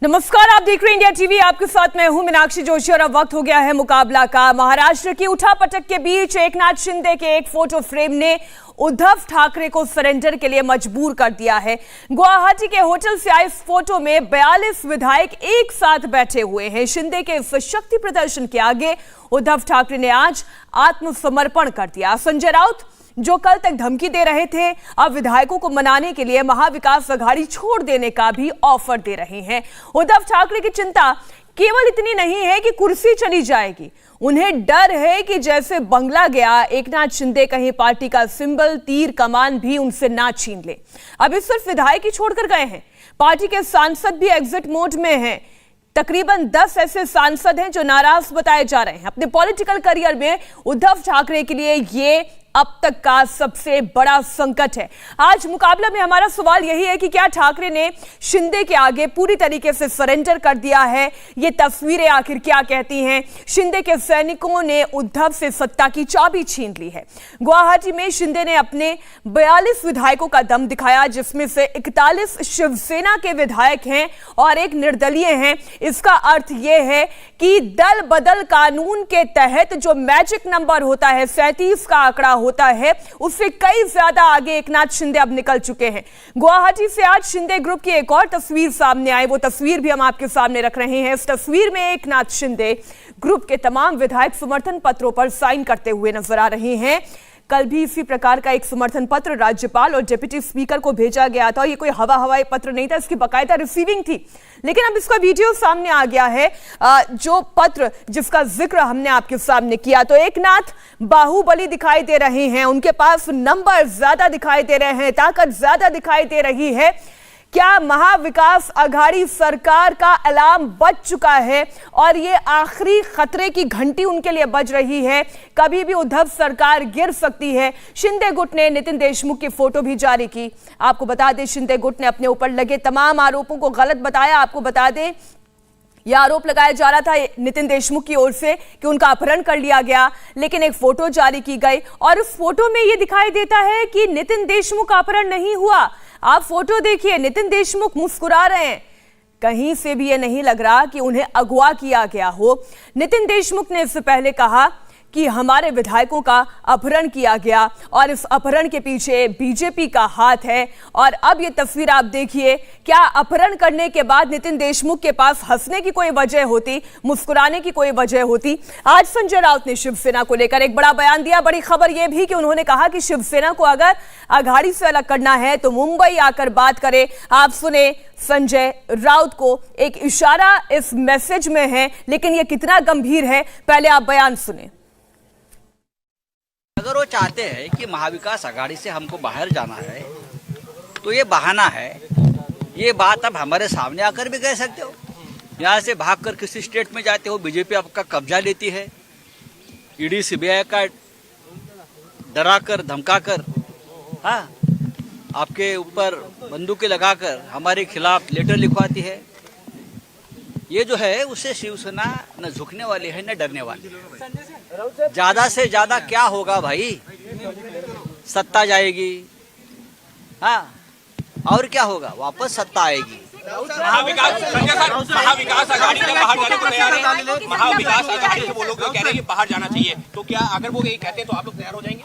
नमस्कार, आप देख रहे हैं इंडिया टीवी। आपके साथ मैं हूं मीनाक्षी जोशी और अब वक्त हो गया है मुकाबला का। महाराष्ट्र की उठापटक के बीच एकनाथ शिंदे के एक फोटो फ्रेम ने उद्धव ठाकरे को सरेंडर के लिए मजबूर कर दिया है। गुवाहाटी के होटल से आए इस फोटो में 42 विधायक एक साथ बैठे हुए हैं। शिंदे के इस शक्ति प्रदर्शन के आगे उद्धव ठाकरे ने आज आत्मसमर्पण कर दिया। संजय राउत जो कल तक धमकी दे रहे थे, अब विधायकों को मनाने के लिए महाविकास अघाड़ी छोड़ देने का भी ऑफर दे रहे हैं। उद्धव ठाकरे की चिंता केवल इतनी नहीं है कि कुर्सी चली जाएगी, उन्हें डर है कि जैसे बंगला गया, एकनाथ शिंदे कहीं पार्टी का सिंबल तीर कमान भी उनसे ना छीन ले। अभी सिर्फ विधायक ही छोड़कर गए हैं, पार्टी के सांसद भी एग्जिट मोड में हैं। तकरीबन 10 ऐसे सांसद हैं जो नाराज बताए जा रहे हैं। अपने पॉलिटिकल करियर में उद्धव ठाकरे के लिए ये अब तक का सबसे बड़ा संकट है। आज मुकाबला में हमारा सवाल यही है कि क्या ठाकरे ने शिंदे के आगे पूरी तरीके से सरेंडर कर दिया है? ये तस्वीरें आखिर क्या कहती हैं? शिंदे के सैनिकों ने उद्धव से सत्ता की चाबी छीन ली है। गुवाहाटी में शिंदे ने अपने 42 विधायकों का दम दिखाया, जिसमें से 41 शिवसेना के विधायक हैं और एक निर्दलीय हैं। इसका अर्थ यह है कि दल बदल कानून के तहत जो मैजिक नंबर होता है, 37 का आंकड़ा होता है, उससे कई ज्यादा आगे एकनाथ शिंदे अब निकल चुके हैं। गुवाहाटी से आज शिंदे ग्रुप की एक और तस्वीर सामने आई, वो तस्वीर भी हम आपके सामने रख रहे हैं। इस तस्वीर में एकनाथ शिंदे ग्रुप के तमाम विधायक समर्थन पत्रों पर साइन करते हुए नजर आ रहे हैं। कल भी इसी प्रकार का एक समर्थन पत्र राज्यपाल और डिप्टी स्पीकर को भेजा गया था। ये कोई हवाई पत्र नहीं था, इसकी बाकायदा रिसीविंग थी। लेकिन अब इसका वीडियो सामने आ गया है, जो पत्र जिसका जिक्र हमने आपके सामने किया। तो एकनाथ बाहुबली दिखाई दे रहे हैं, उनके पास नंबर ज्यादा दिखाई दे रहे हैं, ताकत ज्यादा दिखाई दे रही है। क्या महाविकास अघाड़ी सरकार का अलार्म बज चुका है और ये आखिरी खतरे की घंटी उनके लिए बज रही है? कभी भी उद्धव सरकार गिर सकती है। शिंदे गुट ने नितिन देशमुख की फोटो भी जारी की। आपको बता दें, शिंदे गुट ने अपने ऊपर लगे तमाम आरोपों को गलत बताया। आपको बता दें, यह आरोप लगाया जा रहा था नितिन देशमुख की ओर से कि उनका अपहरण कर लिया गया, लेकिन एक फोटो जारी की गई और उस फोटो में यह दिखाई देता है कि नितिन देशमुख का अपहरण नहीं हुआ। आप फोटो देखिए, नितिन देशमुख मुस्कुरा रहे हैं। कहीं से भी यह नहीं लग रहा कि उन्हें अगवा किया गया हो। नितिन देशमुख ने इससे पहले कहा कि हमारे विधायकों का अपहरण किया गया और इस अपहरण के पीछे बीजेपी का हाथ है। और अब ये तस्वीर आप देखिए, क्या अपहरण करने के बाद नितिन देशमुख के पास हंसने की कोई वजह होती, मुस्कुराने की कोई वजह होती? आज संजय राउत ने शिवसेना को लेकर एक बड़ा बयान दिया। बड़ी खबर यह भी कि उन्होंने कहा कि शिवसेना को अगर अघाड़ी से अलग करना है तो मुंबई आकर बात करे। आप सुने संजय राउत को, एक इशारा इस मैसेज में है, लेकिन यह कितना गंभीर है, पहले आप बयान सुने। अगर वो चाहते हैं कि महाविकास अघाड़ी से हमको बाहर जाना है तो ये बहाना है। ये बात अब हमारे सामने आकर भी कह सकते हो। यहाँ से भागकर किसी स्टेट में जाते हो, बीजेपी आपका कब्जा लेती है, ईडी सीबीआई का डराकर धमकाकर, हाँ, आपके ऊपर बंदूकें लगाकर हमारे खिलाफ लेटर लिखवाती है। ये जो है उससे शिवसेना न झुकने वाली है न डरने वाली है। ज्यादा से ज्यादा क्या होगा भाई, सत्ता जाएगी, हाँ, और क्या होगा, वापस सत्ता आएगी। महाविकास अघाड़ी से बाहर जाने को तैयार है। महाविकास अघाड़ी से वो लोग कह रहे हैं कि बाहर जाना चाहिए, तो क्या अगर वो यही कहते हैं तो आप लोग तैयार हो जाएंगे?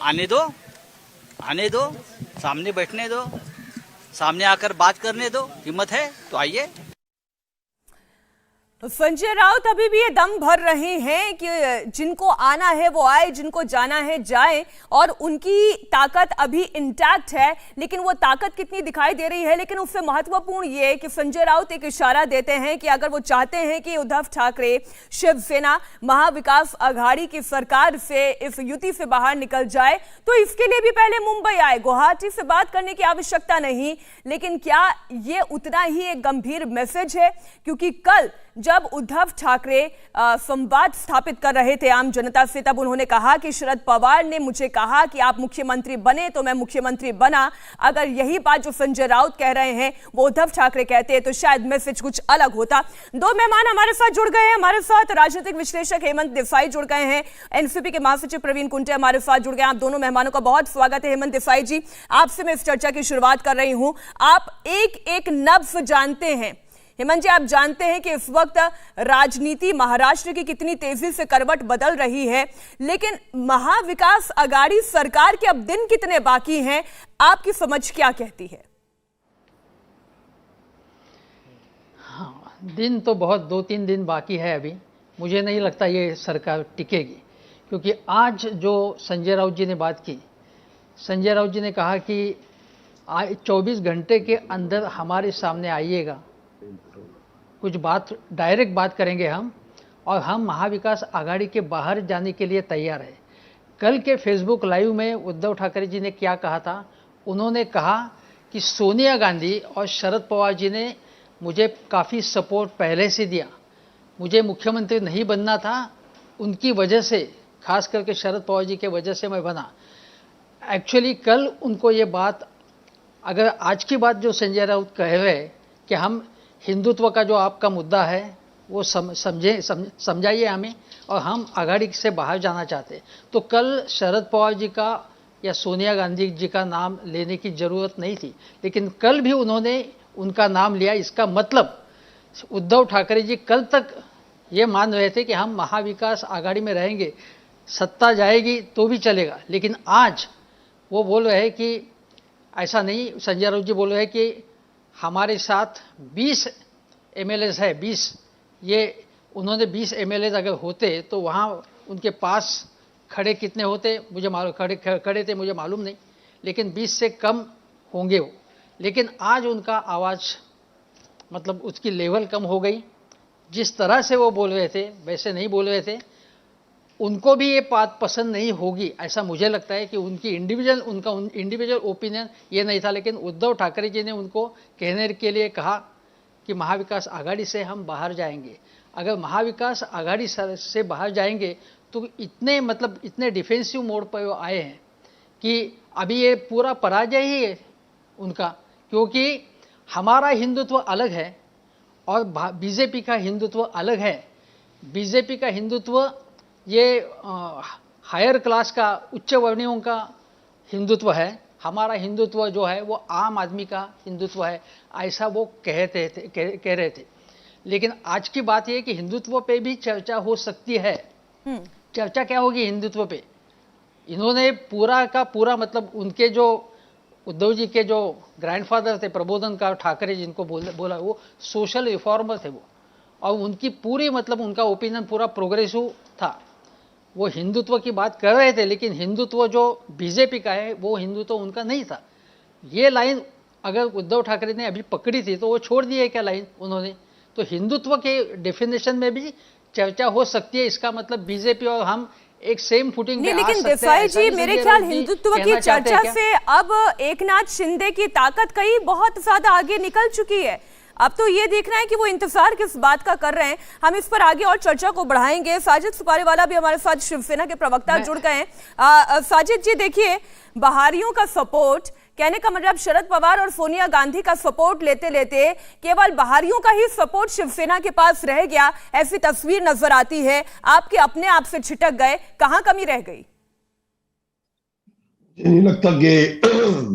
आने दो, सामने बैठने दो, सामने आकर बात करने दो। हिम्मत है तो आइए। संजय राउत अभी भी ये दम भर रहे हैं कि जिनको आना है वो आए, जिनको जाना है जाए, और उनकी ताकत अभी इंटैक्ट है। लेकिन वो ताकत कितनी दिखाई दे रही है, लेकिन उससे महत्वपूर्ण ये कि संजय राउत एक इशारा देते हैं कि अगर वो चाहते हैं कि उद्धव ठाकरे शिवसेना महाविकास अघाड़ी की सरकार से, इस युति से बाहर निकल जाए, तो इसके लिए भी पहले मुंबई आए। गुवाहाटी से बात करने की आवश्यकता नहीं। लेकिन क्या ये उतना ही एक गंभीर मैसेज है? क्योंकि कल जब उद्धव ठाकरे संवाद स्थापित कर रहे थे आम जनता से, तब उन्होंने कहा कि शरद पवार ने मुझे कहा कि आप मुख्यमंत्री बने तो मैं मुख्यमंत्री बना। अगर यही बात जो संजय राउत कह रहे हैं वो उद्धव ठाकरे कहते हैं तो शायद मैसेज कुछ अलग होता। दो मेहमान हमारे साथ जुड़ गए हैं। हमारे साथ राजनीतिक विश्लेषक हेमंत देसाई जुड़ गए हैं, एनसीपी के महासचिव प्रवीण कुंटे हमारे साथ जुड़ गए। आप दोनों मेहमानों का बहुत स्वागत है। हेमंत देसाई जी, आपसे मैं इस चर्चा की शुरुआत कर रही हूं। आप एक एक नब्ज जानते हैं हेमंत जी, आप जानते हैं कि इस वक्त राजनीति महाराष्ट्र की कितनी तेजी से करवट बदल रही है, लेकिन महाविकास आघाड़ी सरकार के अब दिन कितने बाकी हैं, आपकी समझ क्या कहती है? हाँ, दिन तो बहुत 2-3 दिन बाकी है अभी। मुझे नहीं लगता ये सरकार टिकेगी, क्योंकि आज जो संजय राउत जी ने बात की, संजय राउत जी ने कहा कि 24 घंटे के अंदर हमारे सामने आइएगा, कुछ बात डायरेक्ट बात करेंगे हम, और हम महाविकास आघाड़ी के बाहर जाने के लिए तैयार है। कल के फेसबुक लाइव में उद्धव ठाकरे जी ने क्या कहा था? उन्होंने कहा कि सोनिया गांधी और शरद पवार जी ने मुझे काफ़ी सपोर्ट पहले से दिया, मुझे मुख्यमंत्री नहीं बनना था, उनकी वजह से, खास करके शरद पवार जी के वजह से मैं बना। एक्चुअली कल उनको ये बात, अगर आज की बात जो संजय राउत कह रहे हैं कि हम हिंदुत्व का जो आपका मुद्दा है वो समझाइए हमें, और हम आघाड़ी से बाहर जाना चाहते हैं, तो कल शरद पवार जी का या सोनिया गांधी जी का नाम लेने की ज़रूरत नहीं थी, लेकिन कल भी उन्होंने उनका नाम लिया। इसका मतलब उद्धव ठाकरे जी कल तक ये मान रहे थे कि हम महाविकास आघाड़ी में रहेंगे, सत्ता जाएगी तो भी चलेगा, लेकिन आज वो बोल रहे हैं कि ऐसा नहीं। संजय राउत जी बोल रहे हैं कि हमारे साथ 20 MLAs है, 20, ये उन्होंने 20 MLAs अगर होते तो वहाँ उनके पास खड़े कितने होते मुझे मालूम, खड़े थे मुझे मालूम नहीं, लेकिन 20 से कम होंगे वो। लेकिन आज उनका आवाज़, मतलब उसकी लेवल कम हो गई। जिस तरह से वो बोल रहे थे वैसे नहीं बोल रहे थे। उनको भी ये बात पसंद नहीं होगी, ऐसा मुझे लगता है कि उनका इंडिविजुअल ओपिनियन ये नहीं था, लेकिन उद्धव ठाकरे जी ने उनको कहने के लिए कहा कि महाविकास आघाड़ी से हम बाहर जाएंगे। अगर महाविकास आघाड़ी से बाहर जाएंगे तो इतने डिफेंसिव मोड पर वो आए हैं कि अभी ये पूरा पराजय ही है उनका, क्योंकि हमारा हिंदुत्व अलग है और बीजेपी का हिंदुत्व अलग है। बीजेपी का हिंदुत्व ये हायर क्लास का, उच्च वर्णियों का हिंदुत्व है, हमारा हिंदुत्व जो है वो आम आदमी का हिंदुत्व है, ऐसा वो कह रहे थे। लेकिन आज की बात यह है कि हिंदुत्व पे भी चर्चा हो सकती है। चर्चा क्या होगी हिंदुत्व पे? इन्होंने पूरा का पूरा, मतलब उनके जो उद्धव जी के जो ग्रैंडफादर थे प्रबोधन का ठाकरे, जिनको बोला वो सोशल रिफॉर्मर थे वो, और उनकी पूरी, मतलब उनका ओपिनियन पूरा प्रोग्रेसिव था। वो हिंदुत्व की बात कर रहे थे, लेकिन हिंदुत्व जो बीजेपी का है वो हिंदुत्व उनका नहीं था। ये लाइन अगर उद्धव ठाकरे ने अभी पकड़ी थी तो वो छोड़ दी है क्या लाइन उन्होंने? तो हिंदुत्व के डेफिनेशन में भी चर्चा हो सकती है। इसका मतलब बीजेपी और हम एक सेम फुटिंग पे आ सकते हैं। लेकिन देसाई जी, मेरे ख्याल हिंदुत्व की चर्चा से अब एकनाथ शिंदे की ताकत कहीं बहुत ज्यादा आगे निकल चुकी है। अब तो ये देखना है कि वो इंतजार किस बात का कर रहे हैं। हम इस पर आगे और चर्चा को बढ़ाएंगे। साजिद सुपारीवाला भी हमारे साथ, शिवसेना के प्रवक्ता जुड़ गए हैं। साजिद जी, देखिए, बहारियों का सपोर्ट, कहने का मतलब शरद पवार और सोनिया गांधी का सपोर्ट लेते लेते केवल बहारियों का ही सपोर्ट शिवसेना के पास रह गया, ऐसी तस्वीर नजर आती है। आपके अपने आप से छिटक गए, कहां कमी रह गई? नहीं लगता कि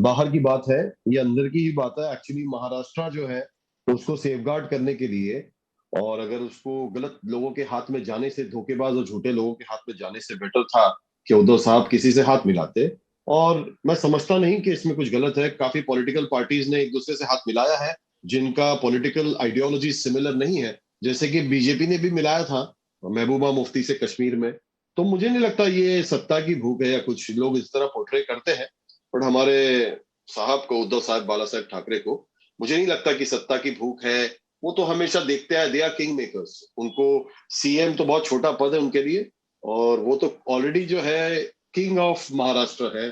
बाहर की बात है, ये अंदर की ही बात है। एक्चुअली महाराष्ट्र जो है उसको सेफगार्ड करने के लिए, और अगर उसको गलत लोगों के हाथ में जाने से, धोखेबाज और झूठे लोगों के हाथ में जाने से बेटर था कि उद्धव साहब किसी से हाथ मिलाते। और मैं समझता नहीं कि इसमें कुछ गलत है। काफी पॉलिटिकल पार्टीज ने एक दूसरे से हाथ मिलाया है जिनका पॉलिटिकल आइडियोलॉजी सिमिलर नहीं है, जैसे कि बीजेपी ने भी मिलाया था महबूबा मुफ्ती से कश्मीर में। तो मुझे नहीं लगता ये सत्ता की भूख है, या कुछ लोग इस तरह पोर्ट्रे करते हैं। बट हमारे साहब को, उद्धव साहब, बाला साहब ठाकरे को, मुझे नहीं लगता कि सत्ता की भूख है। वो तो हमेशा देखते हैं, दे आर किंग मेकर्स। उनको सीएम तो बहुत छोटा पद है उनके लिए, और वो तो ऑलरेडी जो है किंग ऑफ महाराष्ट्र है,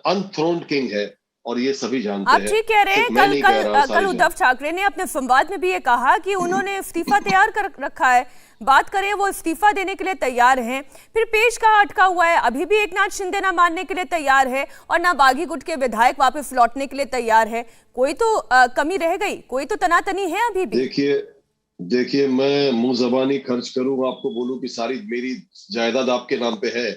अनथ्रोन्ड किंग है, और ये सभी जानते हैं। आप ठीक कह रहे हैं। कल उद्धव ठाकरे ने अपने संवाद में भी ये कहा कि उन्होंने इस्तीफा तैयार कर रखा है। बात करें, वो इस्तीफा देने के लिए तैयार हैं। फिर पेश कहाँ अटका हुआ है? अभी भी एकनाथ शिंदे ना मानने के लिए तैयार है, और ना बागी गुट के विधायक वापस लौटने के लिए तैयार है। कोई तो कमी रह गई, कोई तो तनातनी है अभी भी। देखिए, मैं मुंह जबानी खर्च करूँ, आपको बोलूं कि सारी मेरी जायदाद आपके नाम पे है,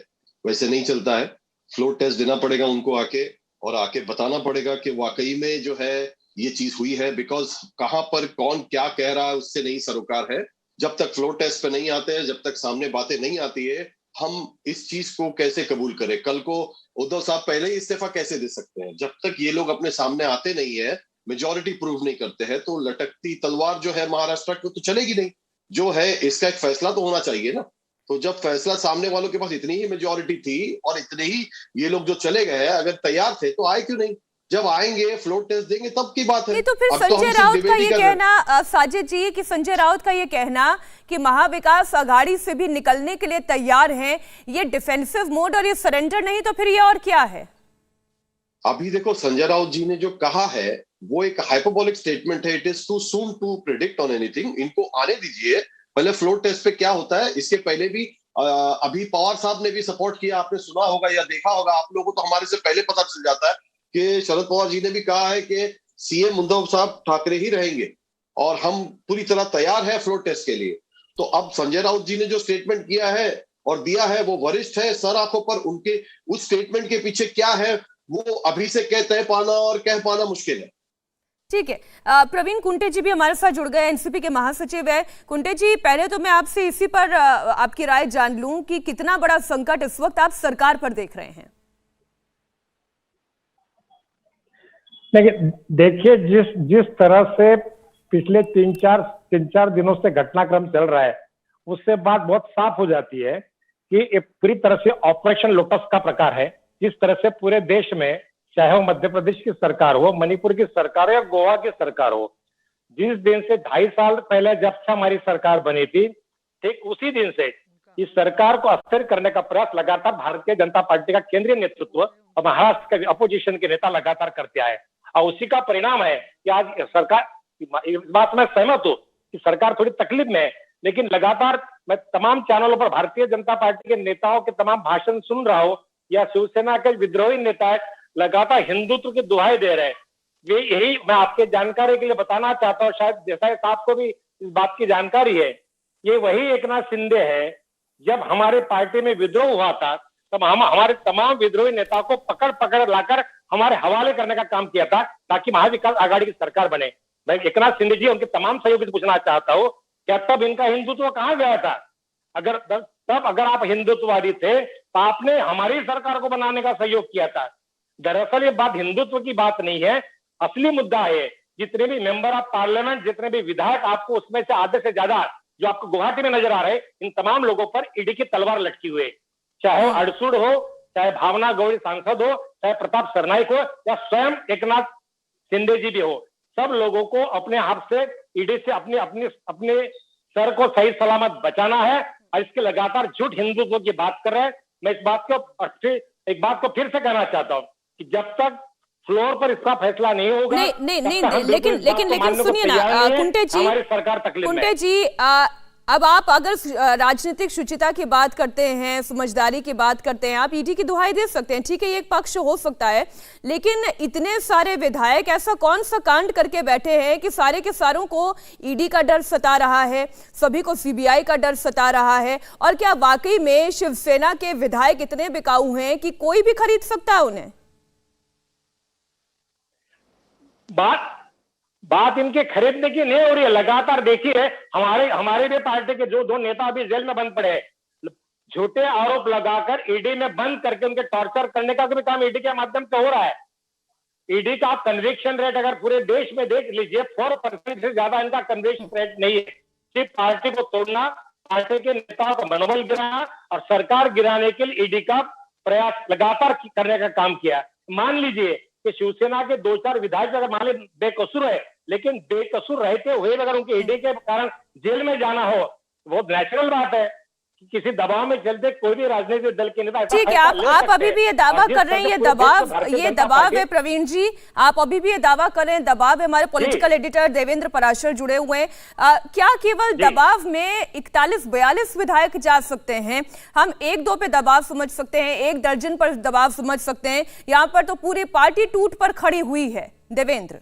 वैसे नहीं चलता है। फ्लोर टेस्ट देना पड़ेगा उनको आके, और आके बताना पड़ेगा कि वाकई में जो है ये चीज हुई है, बिकॉज कहां पर कौन क्या कह रहा है उससे नहीं सरोकार है। जब तक फ्लोर टेस्ट पे नहीं आते हैं, जब तक सामने बातें नहीं आती है, हम इस चीज को कैसे कबूल करें? कल को उद्धव साहब पहले ही इस्तीफा कैसे दे सकते हैं? जब तक ये लोग अपने सामने आते नहीं है, मेजोरिटी प्रूव नहीं करते हैं, तो लटकती तलवार जो है महाराष्ट्र को तो चलेगी नहीं। जो है इसका एक फैसला तो होना चाहिए ना। तो जब फैसला सामने वालों के पास इतनी ही मेजोरिटी थी और इतने ही ये लोग जो चले गए हैं, अगर तैयार थे तो आए क्यों नहीं? जब आएंगे फ्लोर टेस्ट देंगे तब की बात है। नहीं तो फिर अब तो हम संजय सिर्फ राउत का debate ही ये कर रहे हैं। कहना साजिद जी कि संजय राउत का ये कहना कि महाविकास आघाड़ी से भी निकलने के लिए तैयार हैं, ये डिफेंसिव मोड और ये सरेंडर नहीं तो फिर ये और क्या है? अभी देखो संजय राउत जी ने जो कहा है वो एक हाइपरबोलिक स्टेटमेंट है। It is too soon to predict on anything. इनको आने दीजिए, पहले फ्लोर टेस्ट पे क्या होता है। इसके पहले भी अभी पवार साहब ने भी सपोर्ट किया, आपने सुना होगा या देखा होगा। आप लोगों को तो हमारे से पहले पता चल जाता है कि शरद पवार जी ने भी कहा है कि सीएम उद्धव साहब ठाकरे ही रहेंगे और हम पूरी तरह तैयार है फ्लोर टेस्ट के लिए। तो अब संजय राउत जी ने जो स्टेटमेंट किया है और दिया है वो वरिष्ठ है, सर आंखों पर। उनके उस स्टेटमेंट के पीछे क्या है वो अभी से कह पाना और कह पाना मुश्किल है। ठीक है, प्रवीण कुंटे जी भी हमारे साथ जुड़ गए, एनसीपी के महासचिव है। कुंटे जी, पहले तो मैं आपसे इसी पर आपकी राय जान लूं कि कितना बड़ा संकट इस वक्त आप सरकार पर देख रहे हैं? देखिए, जिस तरह से पिछले तीन चार दिनों से घटनाक्रम चल रहा है, उससे बात बहुत साफ हो जाती है कि एक पूरी तरह से ऑपरेशन लोटस का प्रकार है। जिस तरह से पूरे देश में, चाहे वो मध्य प्रदेश की सरकार हो, मणिपुर की सरकार हो या गोवा की सरकार हो, जिस दिन से 2.5 साल पहले जब से हमारी सरकार बनी थी, ठीक उसी दिन से इस सरकार को अस्थिर करने का प्रयास लगातार भारतीय जनता पार्टी का केंद्रीय नेतृत्व और महाराष्ट्र के अपोजिशन के नेता लगातार करते आए। और उसी का परिणाम है कि आज सरकार, इस बात में सहमत हूं कि सरकार थोड़ी तकलीफ में है, लेकिन लगातार मैं तमाम चैनलों पर भारतीय जनता पार्टी के नेताओं के तमाम भाषण सुन रहा हूं, या शिवसेना के विद्रोही नेता लगातार हिंदुत्व की दुहाई दे रहे हैं। वे यही मैं आपके जानकारी के लिए बताना चाहता हूं, शायद देसाई साहब को भी इस बात की जानकारी है। ये वही एकनाथ शिंदे है, जब हमारे पार्टी में विद्रोह हुआ था तब हम हमारे तमाम विद्रोही नेताओं को पकड़ लाकर हमारे हवाले करने का काम किया था ताकि महाविकास आघाड़ी की सरकार बने। मैं एकनाथ शिंदे जी, उनके तमाम सहयोगी से पूछना चाहता हूं, क्या तब इनका हिंदुत्व कहां गया था? अगर आप हिंदुत्ववादी थे तो आपने हमारी सरकार को बनाने का सहयोग किया था। दरअसल ये बात हिंदुत्व की बात नहीं है, असली मुद्दा है जितने भी मेंबर ऑफ पार्लियामेंट, जितने भी विधायक आपको उसमें से आधे से ज्यादा जो आपको गुवाहाटी में नजर आ रहे, इन तमाम लोगों पर ईडी की तलवार लटकी हुई है। चाहे अड़सुड़ हो, चाहे भावना गौरी सांसद हो, चाहे प्रताप सरनाईक हो, या स्वयं एकनाथ शिंदे जी भी हो, सब लोगों को अपने हाथ से ईडी से अपने सर को सही सलामत बचाना है। और इसके लगातार झूठ हिंदुत्व की बात कर रहे हैं। मैं एक बात को फिर से कहना चाहता हूं कि जब तक फ्लोर पर इसका फैसला नहीं होगा, नहीं, लेकिन सुनिए ना कुंटे जी, हमारी सरकार तकलीफ में। कुंटे जी, अब आप अगर राजनीतिक शुचिता की बात करते हैं, समझदारी की बात करते हैं, आप ईडी की दुहाई दे सकते हैं, ठीक है, ये एक पक्ष हो सकता है। लेकिन इतने सारे विधायक ऐसा कौन सा कांड करके बैठे हैं कि सारे के सारों को ईडी का डर सता रहा है, सभी को सीबीआई का डर सता रहा है? और क्या वाकई में शिवसेना के विधायक इतने बिकाऊ हैं कि कोई भी खरीद सकता है उन्हें? बात इनके खरीदने की नहीं हो रही है। लगातार देखिए, हमारे भी पार्टी के जो 2 नेता अभी जेल में बंद पड़े हैं, झूठे आरोप लगाकर ईडी में बंद करके उनके टॉर्चर करने का भी काम ईडी के माध्यम से हो रहा है। ईडी का कन्विक्शन रेट अगर पूरे देश में देख लीजिए, 4% से ज्यादा इनका कन्विक्शन रेट नहीं है। सिर्फ पार्टी को तोड़ना, पार्टी के नेताओं का मनोबल गिराना और सरकार गिराने के लिए ईडी का प्रयास लगातार करने का काम किया। मान लीजिए कि शिवसेना के 2-4 विधायक अगर मान लीजिए बेकसूर है, लेकिन बेकसूर रहते हुए अगर उनके ईडी के कारण जेल में जाना हो, वो नेचुरल बात है। किसी दबाव में चलते कोई भी राजनीतिक दल के नेता, ठीक है, आप अभी भी ये दावा कर रहे हैं, ये दबाव है प्रवीण जी, आप अभी भी ये दावा कर रहे हैं दबाव है। हमारे पॉलिटिकल एडिटर देवेंद्र पराशर जुड़े हुए हैं। क्या केवल दबाव में 41-42 विधायक जा सकते हैं? हम 1-2 पे दबाव समझ सकते हैं, 1 दर्जन पर दबाव समझ सकते हैं, यहाँ पर तो पूरी पार्टी टूट पर खड़ी हुई है। देवेंद्र,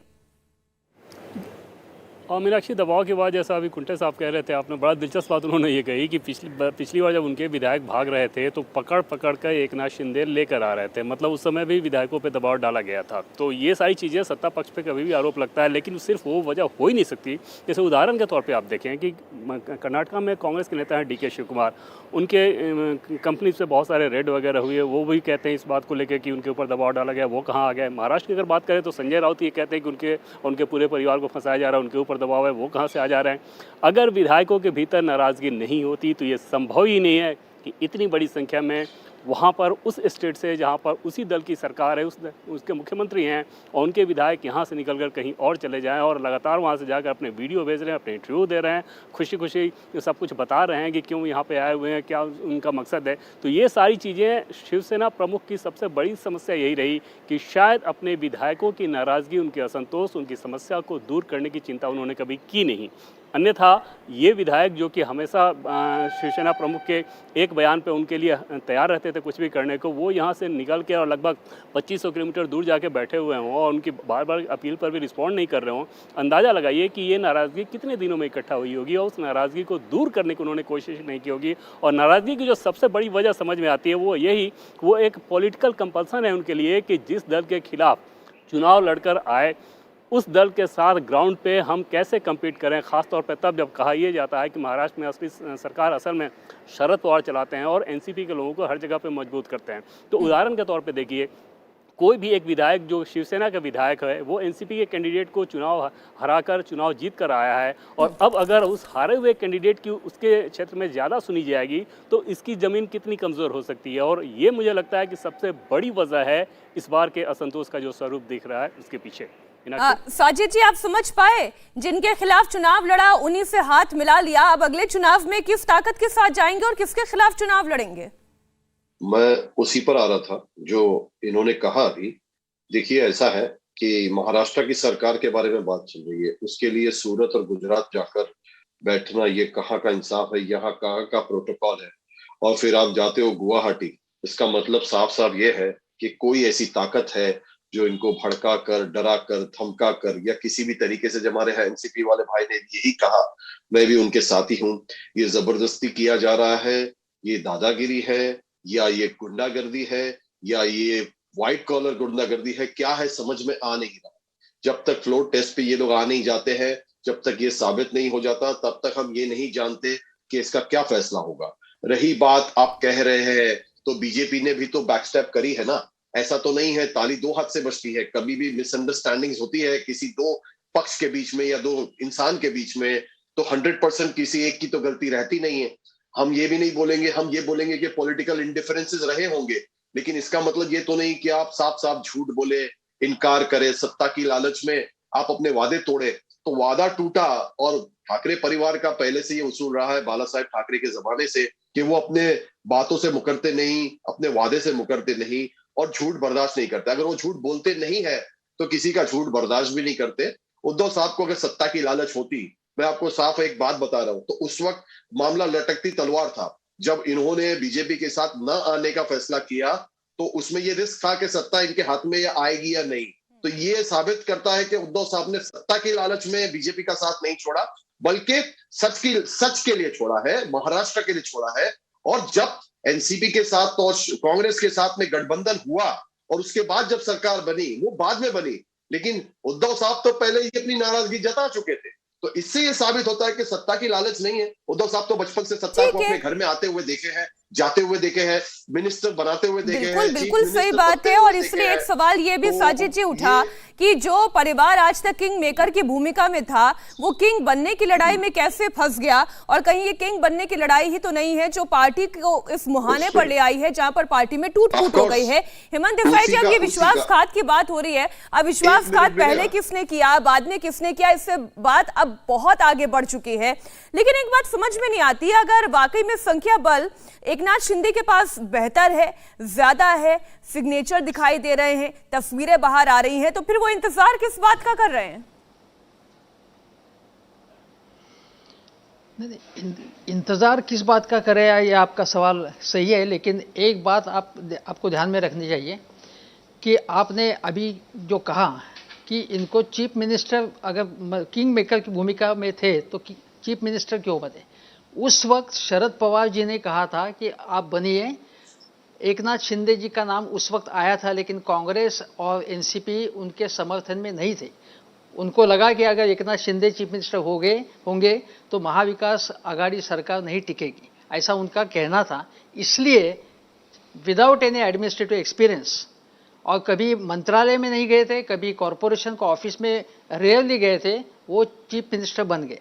और मीनाक्षी, दबाव के बाद जैसा अभी कुंटे साहब कह रहे थे, आपने बड़ा दिलचस्प बात उन्होंने ये कही कि पिछली बार जब उनके विधायक भाग रहे थे तो पकड़ कर एकनाथ शिंदे लेकर आ रहे थे, मतलब उस समय भी विधायकों पे दबाव डाला गया था। तो ये सारी चीज़ें सत्ता पक्ष पे कभी भी आरोप लगता है, लेकिन सिर्फ वो वजह हो ही नहीं सकती। जैसे उदाहरण के तौर पर आप देखें कि कर्नाटका में कांग्रेस के नेता हैं DK शिव कुमार, उनके कंपनी से बहुत सारे रेड वगैरह हुए, वो भी कहते हैं इस बात को लेकर कि उनके ऊपर दबाव डाला गया, वो कहाँ आ गए। महाराष्ट्र की अगर बात करें तो संजय राउत ये कहते हैं कि उनके पूरे परिवार को फंसाया जा रहा है, उनके ऊपर दबाव है, वो कहाँ से आ जा रहे हैं। अगर विधायकों के भीतर नाराज़गी नहीं होती तो ये संभव ही नहीं है कि इतनी बड़ी संख्या में वहाँ पर उस स्टेट से जहाँ पर उसी दल की सरकार है, उसके मुख्यमंत्री हैं, और उनके विधायक यहाँ से निकलकर कहीं और चले जाएं और लगातार वहाँ से जाकर अपने वीडियो भेज रहे हैं, अपने इंटरव्यू दे रहे हैं, खुशी खुशी सब कुछ बता रहे हैं कि क्यों यहाँ पे आए हुए हैं, क्या उनका मकसद है। तो ये सारी चीज़ें शिवसेना प्रमुख की सबसे बड़ी समस्या यही रही कि शायद अपने विधायकों की नाराज़गी, उनके असंतोष, उनकी समस्या को दूर करने की चिंता उन्होंने कभी की नहीं। अन्यथा ये विधायक जो कि हमेशा शिवसेना प्रमुख के एक बयान पे उनके लिए तैयार रहते थे कुछ भी करने को, वो यहाँ से निकल के और लगभग 2500 किलोमीटर दूर जाके बैठे हुए हों और उनकी बार बार अपील पर भी रिस्पॉन्ड नहीं कर रहे हों, अंदाज़ा लगाइए कि ये नाराज़गी कितने दिनों में इकट्ठा हुई होगी और उस नाराज़गी को दूर करने की उन्होंने कोशिश नहीं की होगी। और नाराज़गी की जो सबसे बड़ी वजह समझ में आती है वो एक पॉलिटिकल कंपल्सन है उनके लिए कि जिस दल के खिलाफ चुनाव लड़कर आए उस दल के साथ ग्राउंड पे हम कैसे कम्पीट करें, ख़ास तौर पे तब जब कहा यह जाता है कि महाराष्ट्र में असली सरकार असल में शरद पवार चलाते हैं और एनसीपी के लोगों को हर जगह पे मजबूत करते हैं। तो उदाहरण के तौर पे देखिए, कोई भी एक विधायक जो शिवसेना का विधायक है वो एनसीपी के कैंडिडेट को चुनाव हराकर चुनाव जीत कर आया है, और अब अगर उस हारे हुए कैंडिडेट की उसके क्षेत्र में ज़्यादा सुनी जाएगी तो इसकी ज़मीन कितनी कमज़ोर हो सकती है। और ये मुझे लगता है कि सबसे बड़ी वजह है इस बार के असंतोष का जो स्वरूप दिख रहा है उसके पीछे। साजिद जी, आप समझ पाए जिनके खिलाफ चुनाव लड़ा उन्हीं से हाथ मिला लिया, अब अगले चुनाव में किस ताकत के साथ जाएंगे और किसके खिलाफ चुनाव लड़ेंगे? मैं उसी पर आ रहा था जो इन्होंने कहा अभी। देखिए, ऐसा है कि महाराष्ट्र की सरकार के बारे में बात चल रही है, उसके लिए सूरत और गुजरात जाकर बैठना ये कहाँ का इंसाफ है, यहाँ कहाँ का प्रोटोकॉल है, और फिर आप जाते हो गुवाहाटी। इसका मतलब साफ साफ ये है कि कोई ऐसी ताकत है जो इनको भड़का कर, डरा कर, धमका कर या किसी भी तरीके से, जब हमारे एनसीपी वाले भाई ने यही कहा, मैं भी उनके साथ ही हूँ, ये जबरदस्ती किया जा रहा है, ये दादागिरी है या ये गुंडागर्दी है या ये व्हाइट कॉलर गुंडागर्दी है, क्या है समझ में आ नहीं रहा। जब तक फ्लोर टेस्ट पे ये लोग आ नहीं जाते हैं, जब तक ये साबित नहीं हो जाता, तब तक हम ये नहीं जानते कि इसका क्या फैसला होगा। रही बात आप कह रहे हैं, तो बीजेपी ने भी तो बैकस्टेप करी है ना, ऐसा तो नहीं है ताली दो हाथ से बजती है। कभी भी मिसअंडरस्टैंडिंग्स होती है किसी दो पक्ष के बीच में या दो इंसान के बीच में, तो 100% किसी एक की तो गलती रहती नहीं है। हम ये भी नहीं बोलेंगे, हम ये बोलेंगे कि पॉलिटिकल इंडिफरेंसेस रहे होंगे, लेकिन इसका मतलब ये तो नहीं कि आप साफ साफ झूठ बोले, इनकार करे, सत्ता की लालच में आप अपने वादे तोड़े। तो वादा टूटा, और ठाकरे परिवार का पहले से ये उसूल रहा है बाला साहेब ठाकरे के जमाने से कि वो अपने बातों से मुकरते नहीं, अपने वादे से मुकरते नहीं और झूठ बर्दाश्त नहीं करते। अगर वो झूठ बोलते नहीं है तो किसी का झूठ बर्दाश्त भी नहीं करते। उद्धव साहब को अगर सत्ता की लालच होती, मैं आपको साफ एक बात बता रहा हूं, तो उस वक्त मामला लटकती तलवार था। जब इन्होंने बीजेपी के साथ न आने का फैसला किया तो उसमें ये रिस्क था कि सत्ता इनके हाथ में आएगी या नहीं। तो ये साबित करता है कि उद्धव साहब ने सत्ता की लालच में बीजेपी का साथ नहीं छोड़ा, बल्कि सच के लिए छोड़ा है, महाराष्ट्र के लिए छोड़ा है। और जब एनसीपी के साथ और कांग्रेस के साथ में गठबंधन हुआ और उसके बाद जब सरकार बनी, वो बाद में बनी, लेकिन उद्धव साहब तो पहले ही अपनी नाराजगी जता चुके थे। तो इससे ये साबित होता है कि सत्ता की लालच नहीं है। उद्धव साहब तो बचपन से सत्ता को अपने घर में आते हुए देखे हैं, जाते हुए देखे हैं, मिनिस्टर बनाते हुए देखे हैं। बिल्कुल सही बात है। और इसलिए एक सवाल ये भी साजिद जी उठा कि जो परिवार आज तक किंग मेकर की भूमिका में था, वो किंग बनने की लड़ाई में कैसे फंस गया, और कहीं ये किंग बनने की लड़ाई ही तो नहीं है जो पार्टी को इस मुहाने पर ले आई है जहां पर पार्टी में टूट फूट हो गई है। हेमंत देसाई जी, अब ये विश्वासघात की बात हो रही है, अब विश्वासघात पहले किसने किया, बाद में किसने किया, इससे बात अब बहुत आगे बढ़ चुकी है। लेकिन एक बात समझ में नहीं आती, अगर वाकई में संख्या बल एकनाथ शिंदे के पास बेहतर है, ज्यादा है, सिग्नेचर दिखाई दे रहे हैं, तस्वीरें बाहर आ रही हैं, तो फिर वो इंतजार किस बात का कर रहे हैं? इंतजार किस बात का करे, ये आपका सवाल सही है, लेकिन एक बात आपको ध्यान में रखनी चाहिए कि आपने अभी जो कहा कि इनको चीफ मिनिस्टर, अगर किंग मेकर की भूमिका में थे तो चीफ मिनिस्टर क्यों बने। उस वक्त शरद पवार जी ने कहा था कि आप बनिए। एकनाथ शिंदे जी का नाम उस वक्त आया था, लेकिन कांग्रेस और एनसीपी उनके समर्थन में नहीं थे। उनको लगा कि अगर एकनाथ शिंदे चीफ मिनिस्टर होंगे तो महाविकास आघाड़ी सरकार नहीं टिकेगी, ऐसा उनका कहना था। इसलिए विदाउट एनी एडमिनिस्ट्रेटिव एक्सपीरियंस, और कभी मंत्रालय में नहीं गए थे, कभी कॉरपोरेशन को ऑफिस में रेयरली गए थे, वो चीफ मिनिस्टर बन गए।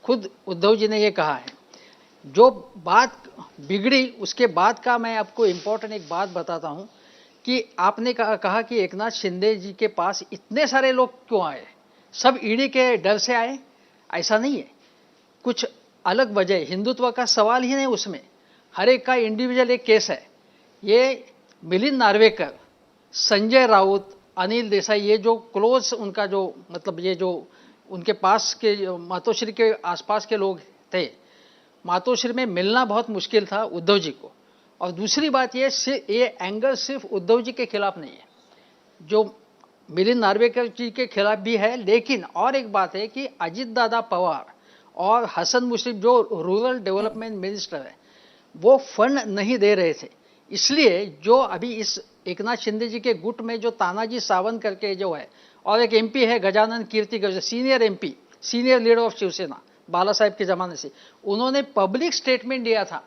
खुद उद्धव जी ने ये कहा है। जो बात बिगड़ी उसके बाद का मैं आपको इम्पोर्टेंट एक बात बताता हूँ कि आपने कहा कि एकनाथ शिंदे जी के पास इतने सारे लोग क्यों आए, सब ईडी के डर से आए। ऐसा नहीं है, कुछ अलग वजह, हिंदुत्व का सवाल ही नहीं उसमें, हर एक का इंडिविजुअल एक केस है। ये मिलिंद नार्वेकर, संजय राउत, अनिल देसाई, ये जो क्लोज उनका जो मतलब ये जो उनके पास के मातोश्री के आसपास के लोग थे, मातोश्री में मिलना बहुत मुश्किल था उद्धव जी को। और दूसरी बात ये एंगर सिर्फ उद्धव जी के खिलाफ नहीं है, जो मिलिंद नार्वेकर जी के खिलाफ भी है। लेकिन और एक बात है कि अजित दादा पवार और हसन मुश्रीफ जो रूरल डेवलपमेंट मिनिस्टर है, वो फंड नहीं दे रहे थे। इसलिए जो अभी इस एकनाथ शिंदे जी के गुट में जो तानाजी सावंत करके जो है, और एक एमपी है Gajanan Kirti, senior MP, senior leader of Shiv Sena Bala Saheb के ज़माने से, उन्होंने पब्लिक स्टेटमेंट दिया था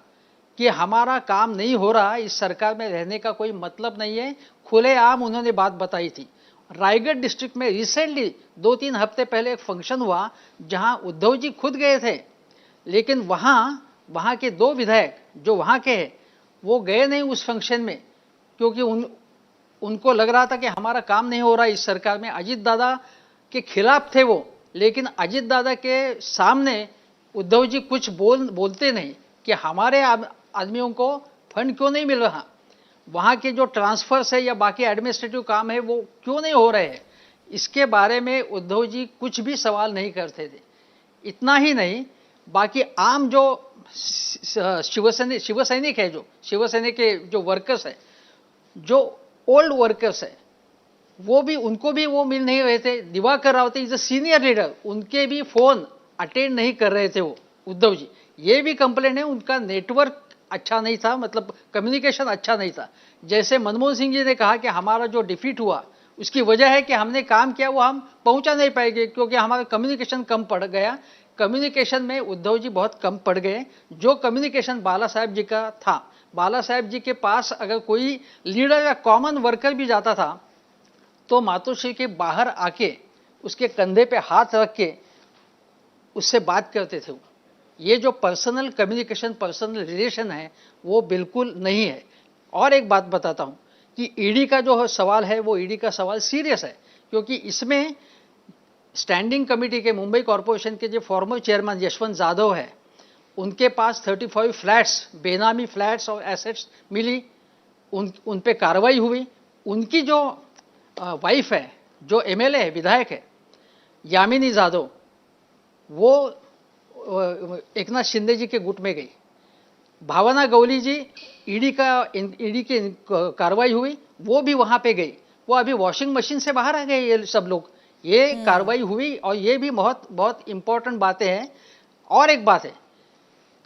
कि हमारा काम नहीं हो रहा, इस सरकार में रहने का कोई मतलब नहीं है। खुलेआम उन्होंने बात बताई थी। रायगढ़ डिस्ट्रिक्ट में रिसेंटली 2-3 हफ्ते पहले एक फंक्शन हुआ जहां उद्धव जी खुद गए थे, लेकिन वहां के 2 विधायक जो वहां के हैं वो गए नहीं उस फंक्शन में, क्योंकि उनको लग रहा था कि हमारा काम नहीं हो रहा इस सरकार में। अजित दादा के खिलाफ थे वो, लेकिन अजित दादा के सामने उद्धव जी कुछ बोलते नहीं कि हमारे आदमियों को फंड क्यों नहीं मिल रहा, वहाँ के जो ट्रांसफर्स है या बाकी एडमिनिस्ट्रेटिव काम है वो क्यों नहीं हो रहे हैं, इसके बारे में उद्धव जी कुछ भी सवाल नहीं करते थे। इतना ही नहीं, बाकी आम जो शिवसैनिक है, जो शिवसेना के जो वर्कर्स है, जो ओल्ड वर्कर्स है, वो भी, उनको भी वो मिल नहीं रहे थे। Diwakar Raote is a senior leader, उनके भी फोन अटेंड नहीं कर रहे थे वो उद्धव जी। ये भी कंप्लेंट है, उनका नेटवर्क अच्छा नहीं था, मतलब कम्युनिकेशन अच्छा नहीं था। जैसे मनमोहन सिंह जी ने कहा कि हमारा जो डिफीट हुआ उसकी वजह है कि हमने काम किया वो हम पहुंचा नहीं पाएंगे, क्योंकि हमारा कम्युनिकेशन कम पड़ गया। कम्युनिकेशन में उद्धव जी बहुत कम पड़ गए। जो कम्युनिकेशन बाला साहेब जी का था, बाला साहेब जी के पास अगर कोई लीडर या कॉमन वर्कर भी जाता था तो मातोश्री के बाहर आके उसके कंधे पे हाथ रख के उससे बात करते थे। ये जो पर्सनल कम्युनिकेशन, पर्सनल रिलेशन है वो बिल्कुल नहीं है। और एक बात बताता हूँ कि ईडी का जो सवाल है वो ईडी का सवाल सीरियस है, क्योंकि इसमें स्टैंडिंग कमेटी के मुंबई कॉरपोरेशन के जो फॉर्मर चेयरमैन यशवंत जाधव है, उनके पास 35 फ्लैट्स, बेनामी फ्लैट्स और एसेट्स मिली, उन पे कार्रवाई हुई। उनकी जो वाइफ है, जो एमएलए है, विधायक है, यामिनी जाधव, वो एकनाथ शिंदे जी के गुट में गई। भावना गौली जी, ईडी की कार्रवाई हुई, वो भी वहां पे गई। वो अभी वॉशिंग मशीन से बाहर आ गए ये सब लोग। ये कार्रवाई हुई, और ये भी बहुत बहुत इंपॉर्टेंट बातें हैं। और एक बात है,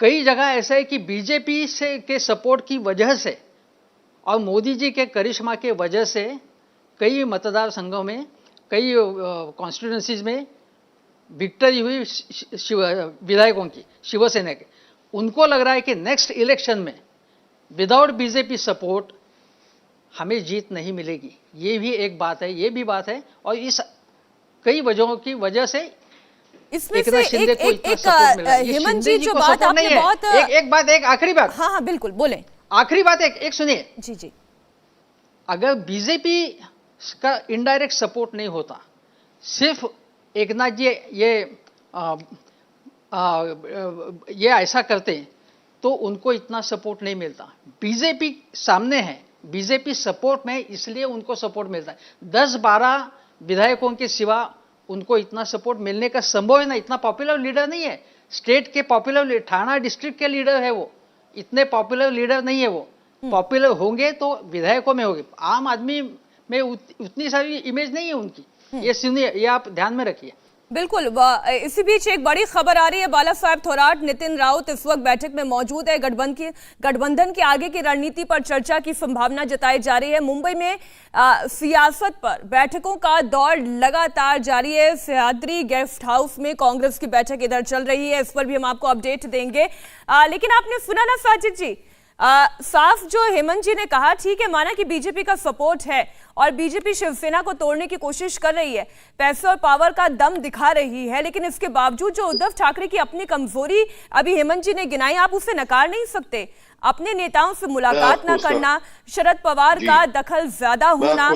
कई जगह ऐसा है कि बीजेपी से के सपोर्ट की वजह से और मोदी जी के करिश्मा के वजह से कई मतदार संघों में, कई कॉन्स्टिट्यूएंसीज में विक्ट्री हुई विधायकों की, शिवसेना के। उनको लग रहा है कि नेक्स्ट इलेक्शन में विदाउट बीजेपी सपोर्ट हमें जीत नहीं मिलेगी। ये भी एक बात है, ये भी बात है। और इस कई वजहों की वजह से इसमें से एक हेमंत जी जो बात आपने बहुत एक आखिरी बात, हाँ बिल्कुल बोले, आखिरी बात एक सुनिए जी। अगर बीजेपी का इनडायरेक्ट सपोर्ट नहीं होता, सिर्फ एकनाथ जी ये ऐसा करते तो उनको इतना सपोर्ट नहीं मिलता। बीजेपी सामने है, बीजेपी सपोर्ट में, इसलिए उनको सपोर्ट मिलता है। 10-12 विधायकों के सिवा उनको इतना सपोर्ट मिलने का संभव है ना। इतना पॉपुलर लीडर नहीं है, स्टेट के पॉपुलर, ठाणा डिस्ट्रिक्ट के लीडर है वो, इतने पॉपुलर लीडर नहीं है वो। पॉपुलर होंगे तो विधायकों में होंगे, आम आदमी में उतनी सारी इमेज नहीं है उनकी। ये सुनिए, ये आप ध्यान में रखिए। बिल्कुल। इसी बीच एक बड़ी खबर आ रही है, बाला साहेब थोराट, नितिन राउत इस वक्त बैठक में मौजूद है। गठबंधन की आगे की रणनीति पर चर्चा की संभावना जताई जा रही है। मुंबई में सियासत पर बैठकों का दौर लगातार जारी है। सह्याद्री गेस्ट हाउस में कांग्रेस की बैठक इधर चल रही है, इस पर भी हम आपको अपडेट देंगे। लेकिन आपने सुना ना साजिद जी, साफ जो हेमंत जी ने कहा, ठीक है माना कि बीजेपी का सपोर्ट है और बीजेपी शिवसेना को तोड़ने की कोशिश कर रही है, पैसे और पावर का दम दिखा रही है, लेकिन इसके बावजूद जो उद्धव ठाकरे की अपनी कमजोरी अभी हेमंत जी ने गिनाई, आप उसे नकार नहीं सकते। अपने नेताओं से मुलाकात ना करना, शरद पवार का दखल ज्यादा होना।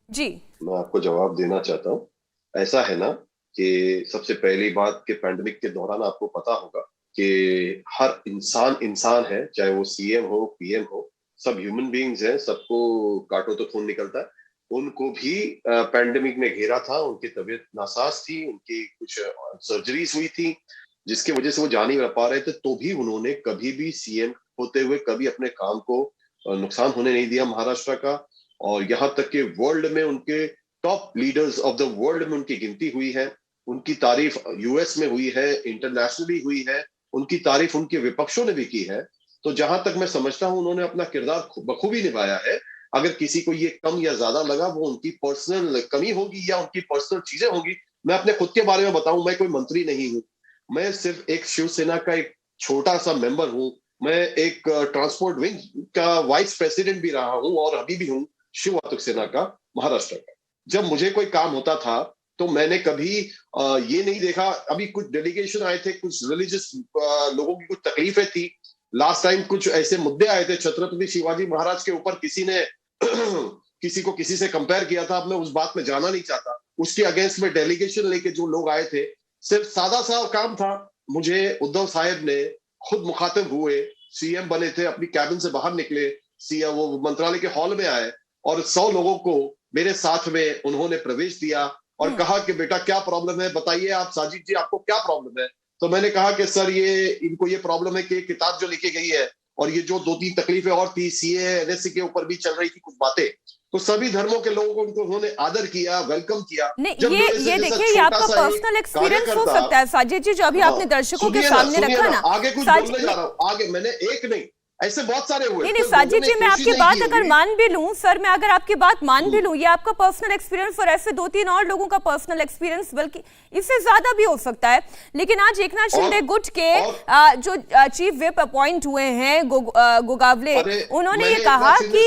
जी, मैं आपको जवाब देना चाहता हूँ। ऐसा है ना कि सबसे पहली बात कि पैंडेमिक के दौरान आपको पता होगा कि हर इंसान है, चाहे वो सीएम हो, पीएम हो, सब ह्यूमन बीइंग्स हैं, सबको काटो तो खून निकलता है। उनको भी पैंडेमिक में घेरा था, उनकी तबीयत नासाज थी, उनकी कुछ सर्जरीज हुई थी जिसकी वजह से वो जा नहीं पा रहे थे, तो भी उन्होंने कभी भी सीएम होते हुए कभी अपने काम को नुकसान होने नहीं दिया महाराष्ट्र का। और यहाँ तक कि वर्ल्ड में उनके top leaders of the world में उनकी गिनती हुई है, उनकी तारीफ यूएस में हुई है, इंटरनेशनली हुई है, उनकी तारीफ उनके विपक्षों ने भी की है। तो जहां तक मैं समझता हूं उन्होंने अपना किरदार बखूबी निभाया है। अगर किसी को ये कम या ज्यादा लगा, वो उनकी पर्सनल कमी होगी या उनकी पर्सनल चीजें होंगी। मैं अपने खुद के बारे में बताऊं, मैं कोई मंत्री नहीं हूं, मैं सिर्फ एक शिवसेना का एक छोटा सा मेंबर हूं। मैं एक ट्रांसपोर्ट विंग का वाइस प्रेसिडेंट भी रहा हूं और अभी भी हूं शिव वातुक सेना का महाराष्ट्र का। जब मुझे कोई काम होता था तो मैंने कभी ये नहीं देखा। अभी कुछ डेलीगेशन आए थे, कुछ रिलीजियस लोगों की कुछ तकलीफें थी। लास्ट टाइम कुछ ऐसे मुद्दे आए थे छत्रपति शिवाजी महाराज के ऊपर, किसी ने किसी को किसी से कंपेयर किया था। अब मैं उस बात में जाना नहीं चाहता। उसके अगेंस्ट में डेलीगेशन लेके जो लोग आए थे, सिर्फ सादा सा काम था। मुझे उद्धव साहब ने खुद मुखातिब हुए, सीएम बने थे, अपनी कैबिन से बाहर निकले, वो मंत्रालय के हॉल में आए और 100 लोगों को मेरे साथ में उन्होंने प्रवेश दिया और कहा कि बेटा क्या प्रॉब्लम है, बताइए आप साजिद जी, आपको क्या प्रॉब्लम है। तो मैंने कहा कि सर इनको ये प्रॉब्लम है कि किताब जो लिखी गई है और ये जो 2-3 तकलीफें और थी, सीए एनएससी के ऊपर भी चल रही थी कुछ बातें, तो सभी धर्मों के लोगों को उन्होंने आदर किया, वेलकम किया। ये देखिए, ये आपका पर्सनल एक्सपीरियंस हो सकता है साजिद जी, जो अभी आपने दर्शकों के सामने रखा ना। आगे कुछ बोलने जा रहा हूँ, आगे मैंने एक नहीं ऐसे बहुत सारे हुए। नहीं साजिद जी, मैं आपकी बात अगर मान भी लूं सर, मैं अगर आपकी बात मान भी लूं, ये आपका पर्सनल एक्सपीरियंस और ऐसे 2-3 और लोगों का पर्सनल एक्सपीरियंस, बल्कि इससे ज्यादा भी हो सकता है। लेकिन आज एकनाथ शिंदे गुट के जो चीफ विप अपॉइंट हुए हैं गोगावले, उन्होंने ये कहा कि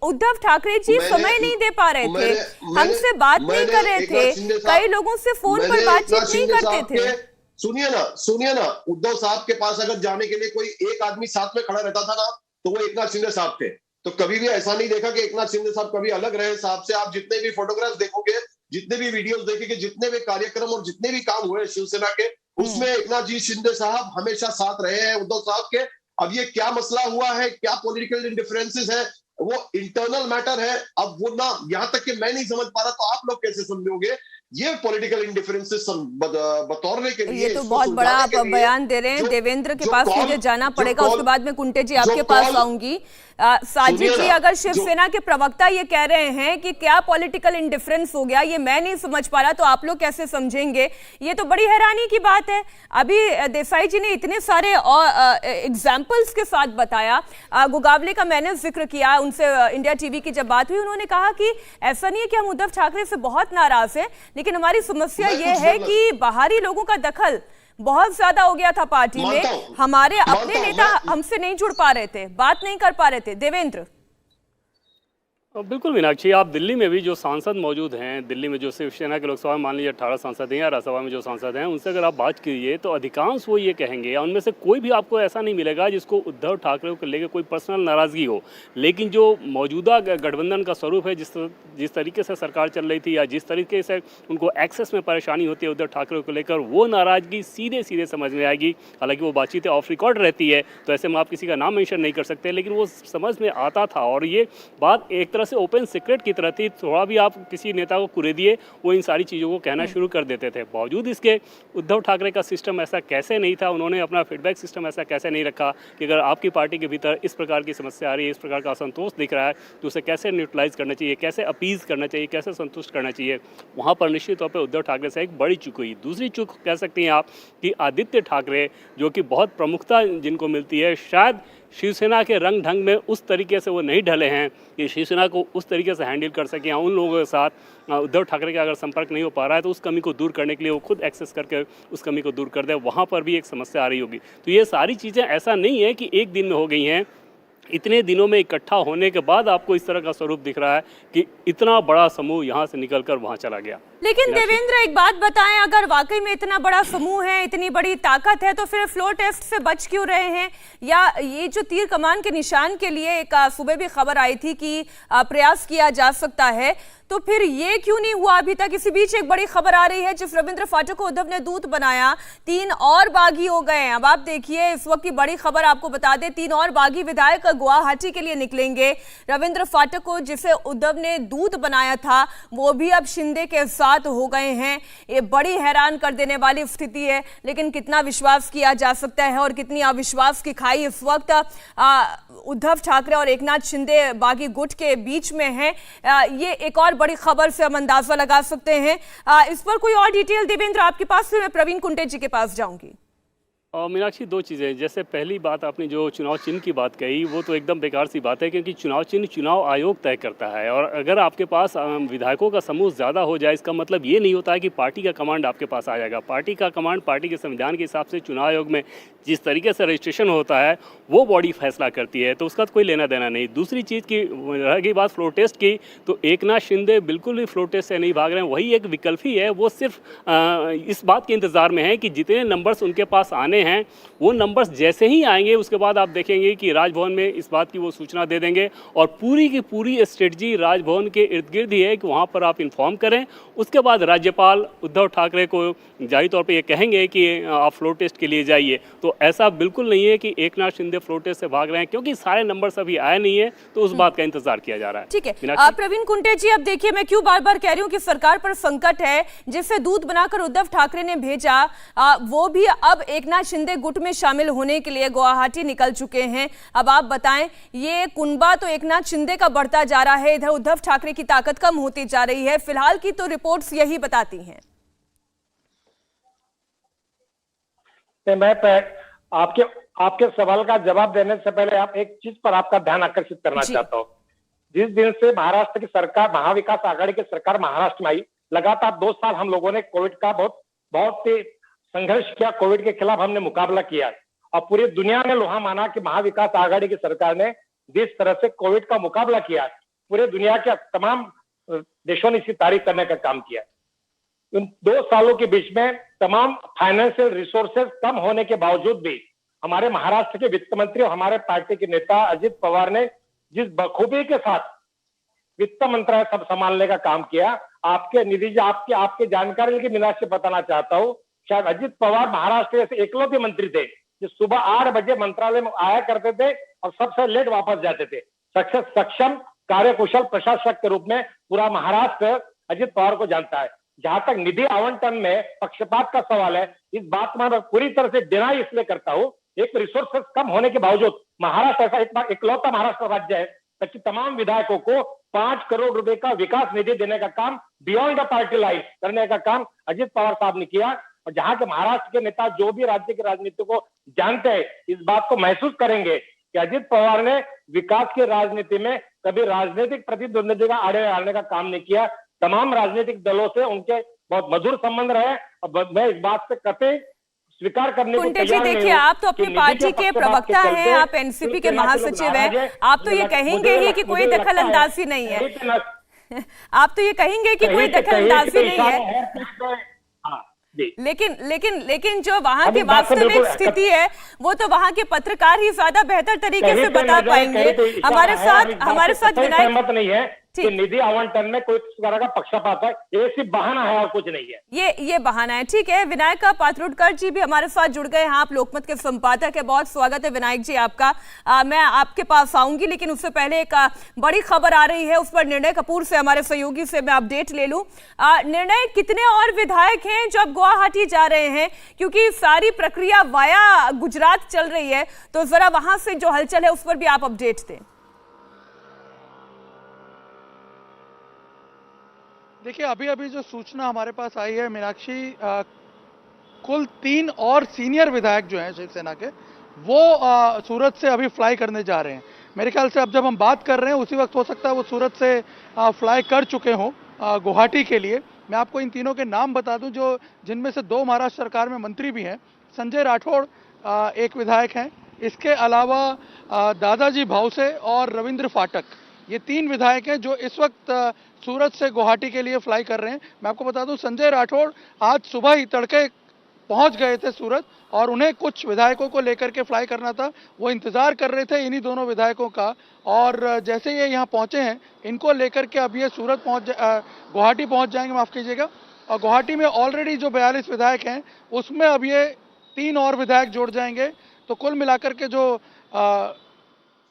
उद्धव ठाकरे जी समय नहीं दे पा रहे थे, हमसे बात नहीं कर रहे थे, कई लोगों से फोन पर बातचीत नहीं करते थे। सुनिए ना, उद्धव साहब के पास अगर जाने के लिए कोई एक आदमी साथ में खड़ा रहता था ना, तो वो एकनाथ शिंदे साहब थे। तो कभी भी ऐसा नहीं देखा कि एकनाथ शिंदे साहब कभी अलग रहे साहब से। आप जितने भी फोटोग्राफ देखोगे, जितने भी वीडियोस देखेंगे, जितने भी कार्यक्रम और जितने भी काम हुए शिवसेना के, उसमें एकनाथ जी शिंदे साहब हमेशा साथ रहे हैं उद्धव साहब के। अब ये क्या मसला हुआ है, क्या पॉलिटिकल इंडिफरेंसेस है, वो इंटरनल मैटर है। अब वो ना, यहां तक कि मैं नहीं समझ पा रहा, तो आप लोग कैसे समझोगे? ये पॉलिटिकल इंडिफरेंसेस बतौरने के लिए, ये तो बहुत बड़ा आप बयान दे रहे हैं। देवेंद्र के पास मुझे जाना पड़ेगा, उसके बाद में कुंटे जी आपके पास आऊंगी। साजिद जी, अगर शिवसेना के प्रवक्ता ये कह रहे हैं कि क्या पॉलिटिकल इंडिफरेंस हो गया, ये मैं नहीं समझ पा रहा, तो आप लोग कैसे समझेंगे? ये तो बड़ी हैरानी की बात है। अभी देसाई जी ने इतने सारे एग्जाम्पल्स के साथ बताया। गोगावले का मैंने जिक्र किया, उनसे इंडिया टीवी की जब बात हुई, उन्होंने कहा कि ऐसा नहीं है कि हम उद्धव ठाकरे से बहुत नाराज हैं, लेकिन हमारी समस्या ये है कि बाहरी लोगों का दखल बहुत ज्यादा हो गया था पार्टी में। हमारे अपने नेता हमसे नहीं जुड़ पा रहे थे, बात नहीं कर पा रहे थे। देवेंद्र, बिल्कुल मीनाक्षी, आप दिल्ली में भी जो सांसद मौजूद हैं, दिल्ली में जो शिवसेना के लोकसभा में मान लीजिए 18 सांसद हैं या राज्यसभा में जो सांसद हैं, उनसे अगर आप बात कीजिए तो अधिकांश वो ये कहेंगे, या उनमें से कोई भी आपको ऐसा नहीं मिलेगा जिसको उद्धव ठाकरे को लेकर कोई पर्सनल नाराज़गी हो। लेकिन जो मौजूदा गठबंधन का स्वरूप है, जिस तरीके से सरकार चल रही थी या जिस तरीके से उनको एक्सेस में परेशानी होती है उद्धव ठाकरे को लेकर, वो नाराज़गी सीधे सीधे समझ में आएगी। हालांकि वो बातचीतें ऑफ रिकॉर्ड रहती है, तो ऐसे में आप किसी का नाम मेंशन नहीं कर सकते, लेकिन वो समझ में आता था। और ये बात एक तरह से ओपन सीक्रेट की तरह थी। थोड़ा भी आप किसी नेता को कुरे दिए वो इन सारी चीज़ों को कहना शुरू कर देते थे। बावजूद इसके उद्धव ठाकरे का सिस्टम ऐसा कैसे नहीं था, उन्होंने अपना फीडबैक सिस्टम ऐसा कैसे नहीं रखा कि अगर आपकी पार्टी के भीतर इस प्रकार की समस्या आ रही है, इस प्रकार का असंतोष दिख रहा है, तो उसे कैसे न्यूट्रलाइज करना चाहिए, कैसे अपीज़ करना चाहिए, कैसे संतुष्ट करना चाहिए। वहाँ पर निश्चित तौर पर उद्धव ठाकरे से एक बड़ी चूक हुई। दूसरी चूक कह सकती हैं आप कि आदित्य ठाकरे, जो कि बहुत प्रमुखता जिनको मिलती है, शायद शिवसेना के रंग ढंग में उस तरीके से वो नहीं ढले हैं कि शिवसेना को उस तरीके से हैंडल कर सकें। उन लोगों के साथ उद्धव ठाकरे का अगर संपर्क नहीं हो पा रहा है तो उस कमी को दूर करने के लिए वो खुद एक्सेस करके उस कमी को दूर कर दे, वहाँ पर भी एक समस्या आ रही होगी। तो ये सारी चीज़ें ऐसा नहीं है कि एक दिन में हो गई हैं, इतने दिनों में इकट्ठा होने के बाद आपको इस तरह का स्वरूप दिख रहा है कि इतना बड़ा समूह यहाँ से निकलकर वहाँ चला गया। लेकिन देवेंद्र एक बात बताएं, अगर वाकई में इतना बड़ा समूह है, इतनी बड़ी ताकत है, तो फिर फ्लोर टेस्ट से बच क्यों रहे हैं? या ये जो तीर कमान के निशान के लिए एक सुबह भी खबर आई थी कि प्रयास किया जा सकता है, तो फिर ये क्यों नहीं हुआ अभी तक? इसी बीच एक बड़ी खबर आ रही है, जिस रविंद्र फाटक को उद्धव ने दूत बनाया, 3 और बागी हो गए हैं। अब आप देखिए, इस वक्त की बड़ी खबर आपको बता दें, 3 और बागी विधायक गुवाहाटी के लिए निकलेंगे। रविंद्र फाटक को जिसे उद्धव ने दूत बनाया था, वो भी अब शिंदे के साथ हो गए हैं। ये बड़ी हैरान कर देने वाली स्थिति है। लेकिन कितना विश्वास किया जा सकता है और कितनी अविश्वास की खाई इस वक्त उद्धव ठाकरे और एकनाथ शिंदे बागी गुट के बीच में है, ये एक और बड़ी खबर से हम अंदाजा लगा सकते हैं। इस पर कोई और डिटेल देवेंद्र आपके पास, फिर मैं प्रवीण कुंटे जी के पास जाऊंगी। मीनाक्षी, 2 चीज़ें। जैसे पहली बात, आपने जो चुनाव चिन्ह की बात कही वो तो एकदम बेकार सी बात है, क्योंकि चुनाव चिन्ह चुनाव आयोग तय करता है। और अगर आपके पास विधायकों का समूह ज़्यादा हो जाए, इसका मतलब ये नहीं होता है कि पार्टी का कमांड आपके पास आ जाएगा। पार्टी का कमांड पार्टी के संविधान के हिसाब से चुनाव आयोग में जिस तरीके से रजिस्ट्रेशन होता है वो बॉडी फैसला करती है, तो उसका तो कोई लेना देना नहीं। दूसरी चीज़ की रहेगी बात फ्लोर टेस्ट की, तो एकनाथ शिंदे बिल्कुल भी फ्लोर टेस्ट से नहीं भाग रहे हैं। वही एक विकल्प ही है, वो सिर्फ इस बात के इंतज़ार में है कि जितने नंबर्स उनके पास आने हैं वो नंबर्स जैसे ही आएंगे उसके बाद आप देखेंगे कि राजभवन में इस बात की वो सूचना दे देंगे। और पूरी की पूरी स्ट्रेटजी राजभवन के इर्द गिर्द ही है कि वहाँ पर आप इन्फॉर्म करें। उसके बाद राज्यपाल उद्धव ठाकरे को जाहिर तौर पे ये कहेंगे कि आप फ्लोर टेस्ट के लिए जाइए। तो ऐसा बिल्कुल नहीं है कि एकनाथ शिंदे फ्लोर टेस्ट से भाग रहे हैं, क्योंकि सारे नंबर्स अभी आए नहीं है, तो उस बात का इंतजार किया जा रहा है। ठीक है प्रवीण कुंटे जी, अब देखिए, मैं क्यों बार बार कह रही हूँ कि सरकार पर संकट है। जिसे दूत बनाकर उद्धव ठाकरे ने भेजा, वो भी अब एकनाथ शिंदे गुट में शामिल होने के लिए गुवाहाटी निकल चुके हैं। अब आप बताएं, ये कुनबा तो एकनाथ शिंदे का बढ़ता जा रहा है, इधर उद्धव ठाकरे की ताकत कम होती जा रही है। फिलहाल की तो रिपोर्ट्स यही बताती हैं। मैं आपके सवाल का जवाब देने से पहले आप एक चीज पर आपका ध्यान आकर्षित करना चाहता हूँ। जिस दिन से महाराष्ट्र की सरकार, महाविकास आघाड़ी की सरकार महाराष्ट्र में आई, लगातार 2 साल हम लोगों ने कोविड का बहुत संघर्ष किया। कोविड के खिलाफ हमने मुकाबला किया और पूरी दुनिया ने लोहा माना कि महाविकास आघाड़ी की सरकार ने जिस तरह से कोविड का मुकाबला किया, पूरे दुनिया के तमाम देशों ने इसकी तारीफ करने का काम किया। इन 2 सालों के बीच में तमाम फाइनेंशियल रिसोर्सेज कम होने के बावजूद भी हमारे महाराष्ट्र के वित्त मंत्री और हमारे पार्टी के नेता अजित पवार ने जिस बखूबी के साथ वित्त मंत्रालय सब संभालने का काम किया, आपके निधि आपके जानकारी की मीनाक्षी से बताना चाहता हूँ, शायद अजित पवार महाराष्ट्र से एकलौते मंत्री थे जो सुबह 8 बजे मंत्रालय में आया करते थे और सबसे लेट वापस जाते थे। सक्षम कार्यकुशल प्रशासक के रूप में पूरा महाराष्ट्र अजित पवार को जानता है। जहां तक निधि आवंटन में पक्षपात का सवाल है, इस बात में मैं पूरी तरह से डिनाई इसलिए करता हूं, एक रिसोर्सेस कम होने के बावजूद महाराष्ट्र ऐसा इकलौता महाराष्ट्र राज्य है कि तमाम विधायकों को 5 करोड़ रुपए का विकास निधि देने का काम बियॉन्ड द पार्टी लाइन करने का काम अजित पवार साहब ने किया। और जहां के महाराष्ट्र के नेता जो भी राज्य की राजनीति को जानते हैं, इस बात को महसूस करेंगे कि अजित पवार ने विकास की राजनीति में कभी राजनीतिक प्रतिद्वंदी का आड़े आने का काम नहीं किया। तमाम राजनीतिक दलों से उनके बहुत मधुर संबंध रहे और मैं इस बात से कतई स्वीकार करने को तैयार नहीं हूं। देखिए, आप तो अपनी पार्टी के प्रवक्ता हैं, आप एनसीपी के महासचिव हैं, आप तो ये कहेंगे ही कि कोई दखल अंदाजी नहीं है। आप तो ये कहेंगे कि कोई दखल अंदाजी नहीं है, लेकिन जो वहां की वास्तविक स्थिति है वो तो वहां के पत्रकार ही ज्यादा बेहतर तरीके से बता पाएंगे। हमारे साथ विनायक नहीं है ठीक। कि निधि आवंटन में कोई तरह का पक्षपात है, ये सिर्फ बहाना है और कुछ नहीं है। ये बहाना है। ठीक है, विनायक पात्रोडकर जी भी हमारे साथ जुड़ गए हैं, आप लोकमत के संपादक है। बहुत स्वागत है विनायक जी आपका। मैं आपके पास आऊंगी, लेकिन उससे पहले एक बड़ी खबर आ रही है, उस पर निर्णय कपूर से, हमारे सहयोगी से मैं अपडेट ले लूं। निर्णय, कितने और विधायक हैं जो अब गुवाहाटी जा रहे हैं, क्योंकि सारी प्रक्रिया वाया गुजरात चल रही है, तो जरा वहां से जो हलचल है उस पर भी आप अपडेट दें। देखिए, अभी अभी जो सूचना हमारे पास आई है मीनाक्षी, कुल 3 और सीनियर विधायक जो हैं शिवसेना के, वो सूरत से अभी फ्लाई करने जा रहे हैं। मेरे ख्याल से अब जब हम बात कर रहे हैं उसी वक्त हो सकता है वो सूरत से फ्लाई कर चुके हों गुवाहाटी के लिए। मैं आपको इन तीनों के नाम बता दूं, जो जिनमें से 2 महाराष्ट्र सरकार में मंत्री भी हैं। संजय राठौड़ एक विधायक हैं, इसके अलावा दादाजी भावसे और रविंद्र फाटक, ये 3 विधायक हैं जो इस वक्त सूरत से गुवाहाटी के लिए फ्लाई कर रहे हैं। मैं आपको बता दूं, संजय राठौड़ आज सुबह ही तड़के पहुंच गए थे सूरत, और उन्हें कुछ विधायकों को लेकर के फ्लाई करना था। वो इंतजार कर रहे थे इन्हीं दोनों विधायकों का, और जैसे ये यहाँ पहुंचे हैं, इनको लेकर के अब ये सूरत गुवाहाटी पहुंच जाएंगे, माफ कीजिएगा। और गुवाहाटी में ऑलरेडी जो 42 विधायक हैं, उसमें अब ये 3 और विधायक जोड़ जाएंगे। तो कुल मिलाकर के जो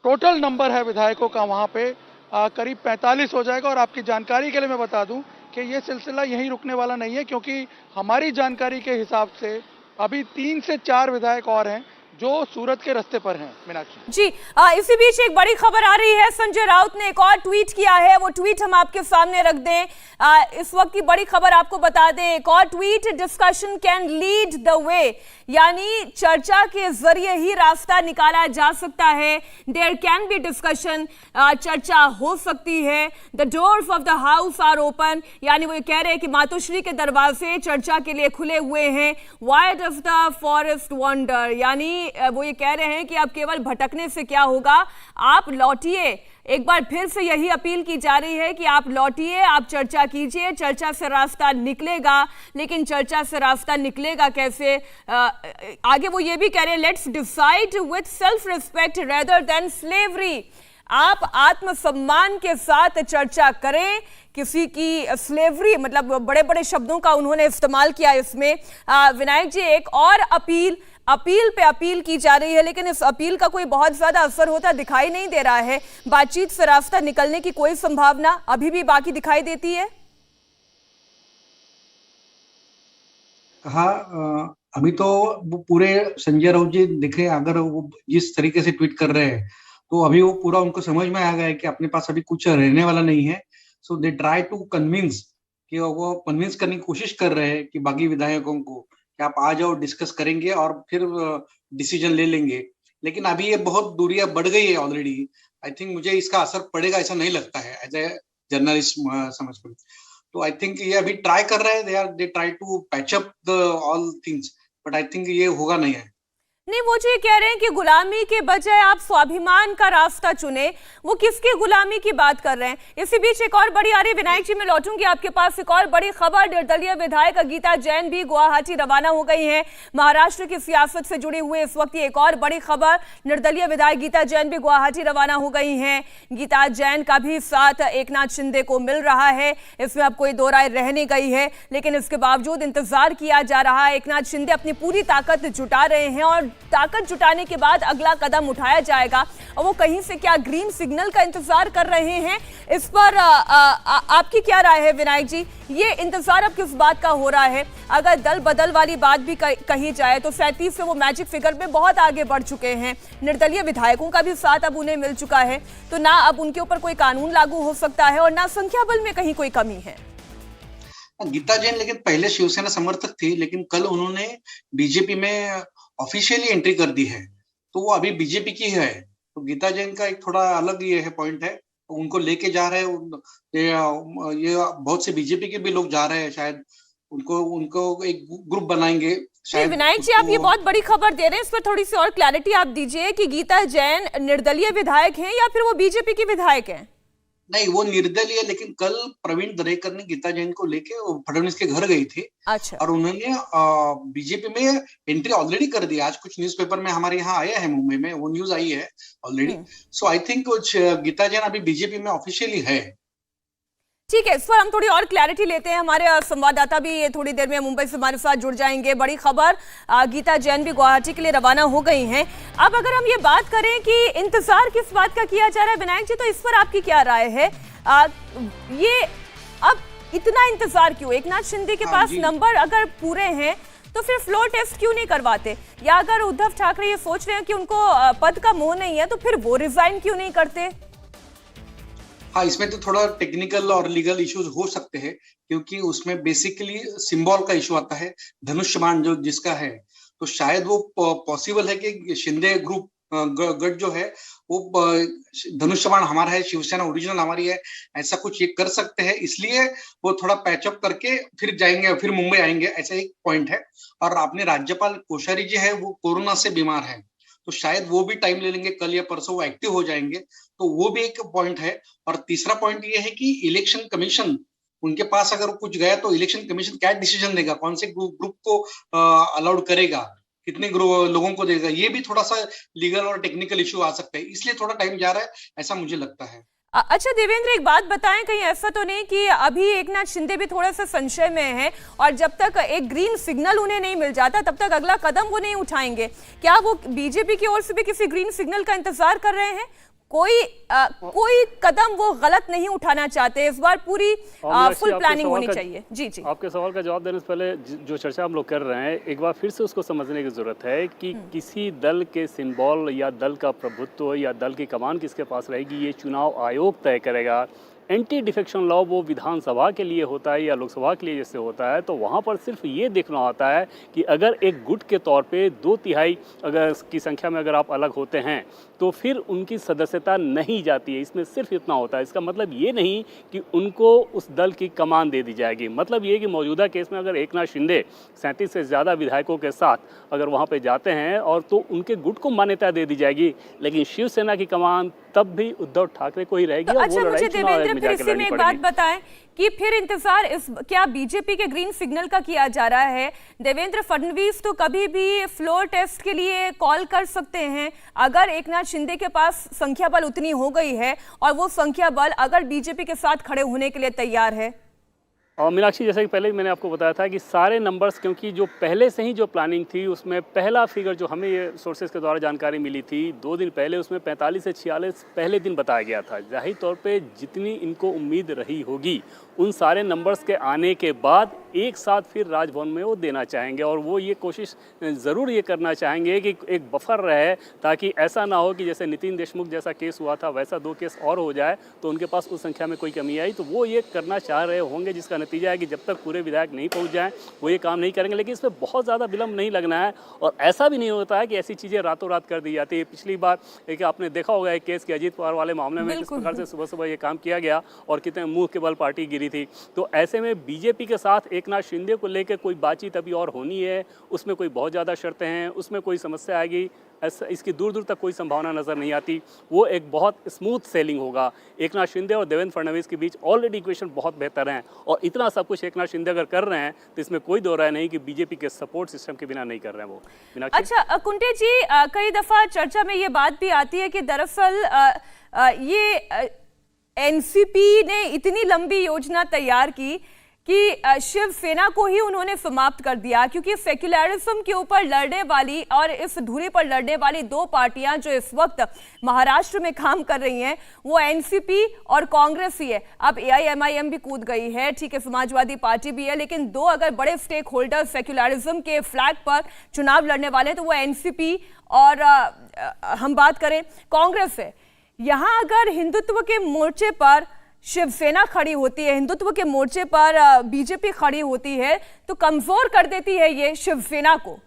टोटल नंबर है विधायकों का वहाँ पे करीब 45 हो जाएगा। और आपकी जानकारी के लिए मैं बता दूं कि ये सिलसिला यहीं रुकने वाला नहीं है, क्योंकि हमारी जानकारी के हिसाब से अभी 3 से 4 विधायक और हैं जो सूरत के रास्ते पर हैं। मीनाक्षी जी, इसी बीच एक बड़ी खबर आ रही है, संजय राउत ने एक और ट्वीट किया है, वो ट्वीट हम आपके सामने रख दें। इस वक्त की बड़ी खबर आपको बता दें, एक और tweet, discussion can lead the way, यानी चर्चा के जरिए ही रास्ता निकाला जा सकता है। देयर कैन बी डिस्कशन, चर्चा हो सकती है। The doors of the house are open, यानी वो ये कह रहे हैं कि मातोश्री के दरवाजे चर्चा के लिए खुले हुए हैं। Why does the forest wonder, यानी वो ये कह रहे हैं कि अब केवल भटकने से क्या होगा, आप लौटिए। एक बार फिर से यही अपील की जा रही है कि आप लौटिए, आप चर्चा कीजिए, चर्चा से रास्ता निकलेगा। लेकिन चर्चा से रास्ता निकलेगा कैसे? आगे वो ये भी कह रहे हैं, let's decide with self respect rather than slavery. आप आत्मसम्मान के साथ चर्चा करें, किसी की स्लेवरी, मतलब बड़े बड़े शब्दों का उन्होंने इस्तेमाल किया इसमें। विनायक जी, एक और अपील पे अपील की जा रही है, लेकिन इस अपील का कोई बहुत ज्यादा असर होता दिखाई नहीं दे रहा है। बातचीत से रास्ता निकलने की कोई संभावना अभी भी बाकी दिखाई देती है? हाँ, अभी तो वो पूरे संजय राउत जी दिखे, अगर वो जिस तरीके से ट्वीट कर रहे हैं तो अभी वो पूरा उनको समझ में आ गया है कि अपने पास अभी कुछ रहने वाला नहीं है। सो दे ट्राई टू कन्विंस, कि वो कन्विंस करने की कोशिश कर रहे हैं कि बाकी विधायकों को कि आप आ जाओ, डिस्कस करेंगे और फिर डिसीजन ले लेंगे। लेकिन अभी ये बहुत दूरियां बढ़ गई है ऑलरेडी। आई थिंक मुझे इसका असर पड़ेगा ऐसा नहीं लगता है एज ए जर्नलिस्ट समझ कर। तो आई थिंक ये अभी ट्राई कर रहे हैं, they try to patch up the all things, but I think ये होगा नहीं है। नहीं, वो जो ये कह रहे हैं कि गुलामी के बजाय आप स्वाभिमान का रास्ता चुने, वो किसकी गुलामी की बात कर रहे हैं? इसी बीच एक और बड़ी आ रही, विनायक जी मैं लौटूंगी आपके पास, एक और बड़ी खबर, निर्दलीय विधायक गीता जैन भी गुवाहाटी रवाना हो गई हैं। महाराष्ट्र की सियासत से जुड़े हुए इस वक्त ये एक और बड़ी खबर, निर्दलीय विधायक गीता जैन भी गुवाहाटी रवाना हो गई हैं। गीता जैन का भी साथ एकनाथ शिंदे को मिल रहा है, इसमें अब कोई दो राय रह नहीं गई है, लेकिन इसके बावजूद इंतजार किया जा रहा है। एकनाथ शिंदे अपनी पूरी ताकत जुटा रहे हैं और ताकत जुटाने के बाद अगला कदम उठाया जाएगा, और वो कहीं से क्या ग्रीन सिग्नल का इंतजार कर रहे हैं। इस पर आपकी क्या राय है विनायक जी? ये इंतजार अब किस बात का हो रहा है? अगर दल बदल वाली बात भी कही जाए तो 37 से वो मैजिक फिगर में बहुत आगे बढ़ चुके हैं। निर्दलीय विधायकों का भी साथ अब उन्हें मिल चुका है, तो ना अब उनके ऊपर कोई कानून लागू हो सकता है और ना संख्या बल में कहीं कोई कमी है। गीता जैन लेकिन पहले शिवसेना समर्थक थी, लेकिन कल उन्होंने बीजेपी में ऑफिशियली एंट्री कर दी है, तो वो अभी बीजेपी की है। तो गीता जैन का एक थोड़ा अलग ये है पॉइंट है, तो उनको लेके जा रहे हैं। ये बहुत से बीजेपी के भी लोग जा रहे हैं, शायद उनको एक ग्रुप बनाएंगे शायद। विनायक जी, आप ये बहुत बड़ी खबर दे रहे हैं, इस पर थोड़ी सी और क्लैरिटी आप दीजिए कि गीता जैन निर्दलीय विधायक हैं या फिर वो बीजेपी की विधायक हैं? नहीं, वो निर्दलीय, लेकिन कल प्रवीण दरेकर ने गीता जैन को लेके फडणवीस के घर गई थी। अच्छा। और उन्होंने बीजेपी में एंट्री ऑलरेडी कर दी। आज कुछ न्यूज़पेपर में हमारे यहाँ आया है, मुंबई में वो न्यूज आई है ऑलरेडी। सो आई थिंक कुछ गीता जैन अभी बीजेपी में ऑफिशियली है। ठीक है, इस पर हम थोड़ी और क्लैरिटी लेते हैं। हमारे संवाददाता भी थोड़ी देर में मुंबई से हमारे साथ जुड़ जाएंगे। बड़ी खबर, गीता जैन भी गुवाहाटी के लिए रवाना हो गई हैं। अब अगर हम ये बात करें कि इंतजार किस बात का किया जा रहा है विनायक जी, तो इस पर आपकी क्या राय है? ये अब इतना इंतजार क्यों? एकनाथ शिंदे के पास नंबर अगर पूरे हैं तो फिर फ्लोर टेस्ट क्यों नहीं करवाते? या अगर उद्धव ठाकरे ये सोच रहे हैं कि उनको पद का मोह नहीं है तो फिर वो रिजाइन क्यों नहीं करते? हाँ, इसमें तो थोड़ा टेक्निकल और लीगल इश्यूज हो सकते हैं, क्योंकि उसमें बेसिकली सिंबल का इशू आता है, धनुष्यबाण जो जिसका है, तो शायद वो पॉसिबल है कि शिंदे ग्रुप गट जो है वो धनुष्यबाण हमारा है, शिवसेना ओरिजिनल हमारी है, ऐसा कुछ ये कर सकते हैं, इसलिए वो थोड़ा पैचअप करके फिर जाएंगे, फिर मुंबई आएंगे, ऐसा एक पॉइंट है। और अपने राज्यपाल कोश्यारी जी है वो कोरोना से बीमार है, तो शायद वो भी टाइम ले लेंगे, कल या परसों वो एक्टिव हो जाएंगे, तो वो भी एक पॉइंट है। और तीसरा पॉइंट ये है कि इलेक्शन कमीशन उनके पास अगर कुछ गया तो इलेक्शन कमीशन क्या डिसीजन लेगा, कौन से ग्रुप को अलाउड करेगा, कितने लोगों को देगा, ये भी थोड़ा सा लीगल और टेक्निकल इश्यू आ सकता है, इसलिए थोड़ा टाइम जा रहा है, ऐसा मुझे लगता है। अच्छा देवेंद्र, एक बात बताएं, कहीं ऐसा तो नहीं कि अभी एकनाथ शिंदे भी थोड़े से संशय में हैं और जब तक एक ग्रीन सिग्नल उन्हें नहीं मिल जाता तब तक अगला कदम वो नहीं उठाएंगे? क्या वो बीजेपी की ओर से भी किसी ग्रीन सिग्नल का इंतजार कर रहे हैं? कोई कदम वो गलत नहीं उठाना चाहते? इस बार पूरी फुल प्लानिंग होनी चाहिए। जी जी, आपके सवाल का जवाब देने से पहले जो चर्चा हम लोग कर रहे हैं, एक बार फिर से उसको समझने की जरूरत है कि किसी दल के सिंबल या दल का प्रभुत्व या दल की कमान किसके पास रहेगी, ये चुनाव आयोग तय करेगा। एंटी डिफेक्शन लॉ वो विधानसभा के लिए होता है या लोकसभा के लिए जैसे होता है, तो वहाँ पर सिर्फ ये देखना होता है कि अगर एक गुट के तौर पे 2/3 अगर की संख्या में अगर आप अलग होते हैं तो फिर उनकी सदस्यता नहीं जाती है। इसमें सिर्फ इतना होता है। इसका मतलब ये नहीं कि उनको उस दल की कमान दे दी जाएगी। मतलब ये कि मौजूदा केस में अगर एकनाथ शिंदे 37 से ज़्यादा विधायकों के साथ अगर वहाँ पे जाते हैं और तो उनके गुट को मान्यता दे दी जाएगी, लेकिन शिवसेना की कमान तब भी उद्धव ठाकरे को ही रहेगी। तो अच्छा, मुझे देवेंद्र फिर इसी में एक बात बताएं कि फिर इंतजार क्या बीजेपी के ग्रीन सिग्नल का किया जा रहा है? देवेंद्र फडणवीस तो कभी भी फ्लोर टेस्ट के लिए कॉल कर सकते हैं अगर एकनाथ शिंदे के पास संख्या बल उतनी हो गई है और वो संख्या बल अगर बीजेपी के साथ खड़े होने के लिए तैयार है। और मीनाक्षी, जैसे कि पहले मैंने आपको बताया था कि सारे नंबर्स, क्योंकि जो पहले से ही जो प्लानिंग थी उसमें पहला फिगर जो हमें ये सोर्सेज के द्वारा जानकारी मिली थी 2 दिन पहले, उसमें 45 से 46 पहले दिन बताया गया था। जाहिर तौर पे जितनी इनको उम्मीद रही होगी उन सारे नंबर्स के आने के बाद एक साथ फिर राजभवन में वो देना चाहेंगे और वो ये कोशिश ज़रूर ये करना चाहेंगे कि एक बफर रहे, ताकि ऐसा ना हो कि जैसे नितिन देशमुख जैसा केस हुआ था वैसा 2 केस और हो जाए तो उनके पास उस संख्या में कोई कमी आई। तो वो ये करना चाह रहे होंगे, जिसका नतीजा है कि जब तक पूरे विधायक नहीं पहुंच जाएं वो ये काम नहीं करेंगे। लेकिन इसमें बहुत ज़्यादा विलंब नहीं लगना है और ऐसा भी नहीं होता है कि ऐसी चीज़ें रातों रात कर दी जाती है। पिछली बार एक आपने देखा होगा एक केस के अजीत पवार वाले मामले में किस प्रकार से सुबह सुबह ये काम किया गया और कितने मुंह के बल पार्टी गिरी थी। तो ऐसे में बीजेपी के साथ एकनाथ शिंदे को लेकर कोई बातचीत अभी और होनी है, उसमें कोई बहुत ज़्यादा शर्तें हैं, उसमें कोई समस्या आएगी ऐसा इसकी दूर दूर तक कोई संभावना नज़र नहीं आती। वो एक बहुत स्मूथ सेलिंग होगा। एकनाथ शिंदे और देवेंद्र फडणवीस के बीच ऑलरेडी इक्वेशन बहुत बेहतर हैं और इतना सब कुछ एकनाथ शिंदे अगर कर रहे हैं तो इसमें कोई दो राय नहीं कि बीजेपी के सपोर्ट सिस्टम के बिना नहीं कर रहे हैं वो। अच्छा कुंटे जी, कई दफ़ा चर्चा में ये बात भी आती है कि दरअसल ये एनसीपी ने इतनी लंबी योजना तैयार की कि शिवसेना को ही उन्होंने समाप्त कर दिया, क्योंकि सेक्युलरिज्म के ऊपर लड़ने वाली और इस धुरी पर लड़ने वाली 2 पार्टियां जो इस वक्त महाराष्ट्र में काम कर रही हैं वो एनसीपी और कांग्रेस ही है। अब एआईएमआईएम भी कूद गई है, ठीक है, समाजवादी पार्टी भी है, लेकिन 2 अगर बड़े स्टेक होल्डर सेक्युलरिज्म के फ्लैग पर चुनाव लड़ने वाले तो वो एनसीपी और हम बात करें कांग्रेस है। यहाँ अगर हिंदुत्व के मोर्चे पर शिवसेना खड़ी होती है, हिंदुत्व के मोर्चे पर बीजेपी खड़ी होती है, तो कमजोर कर देती है ये शिवसेना को।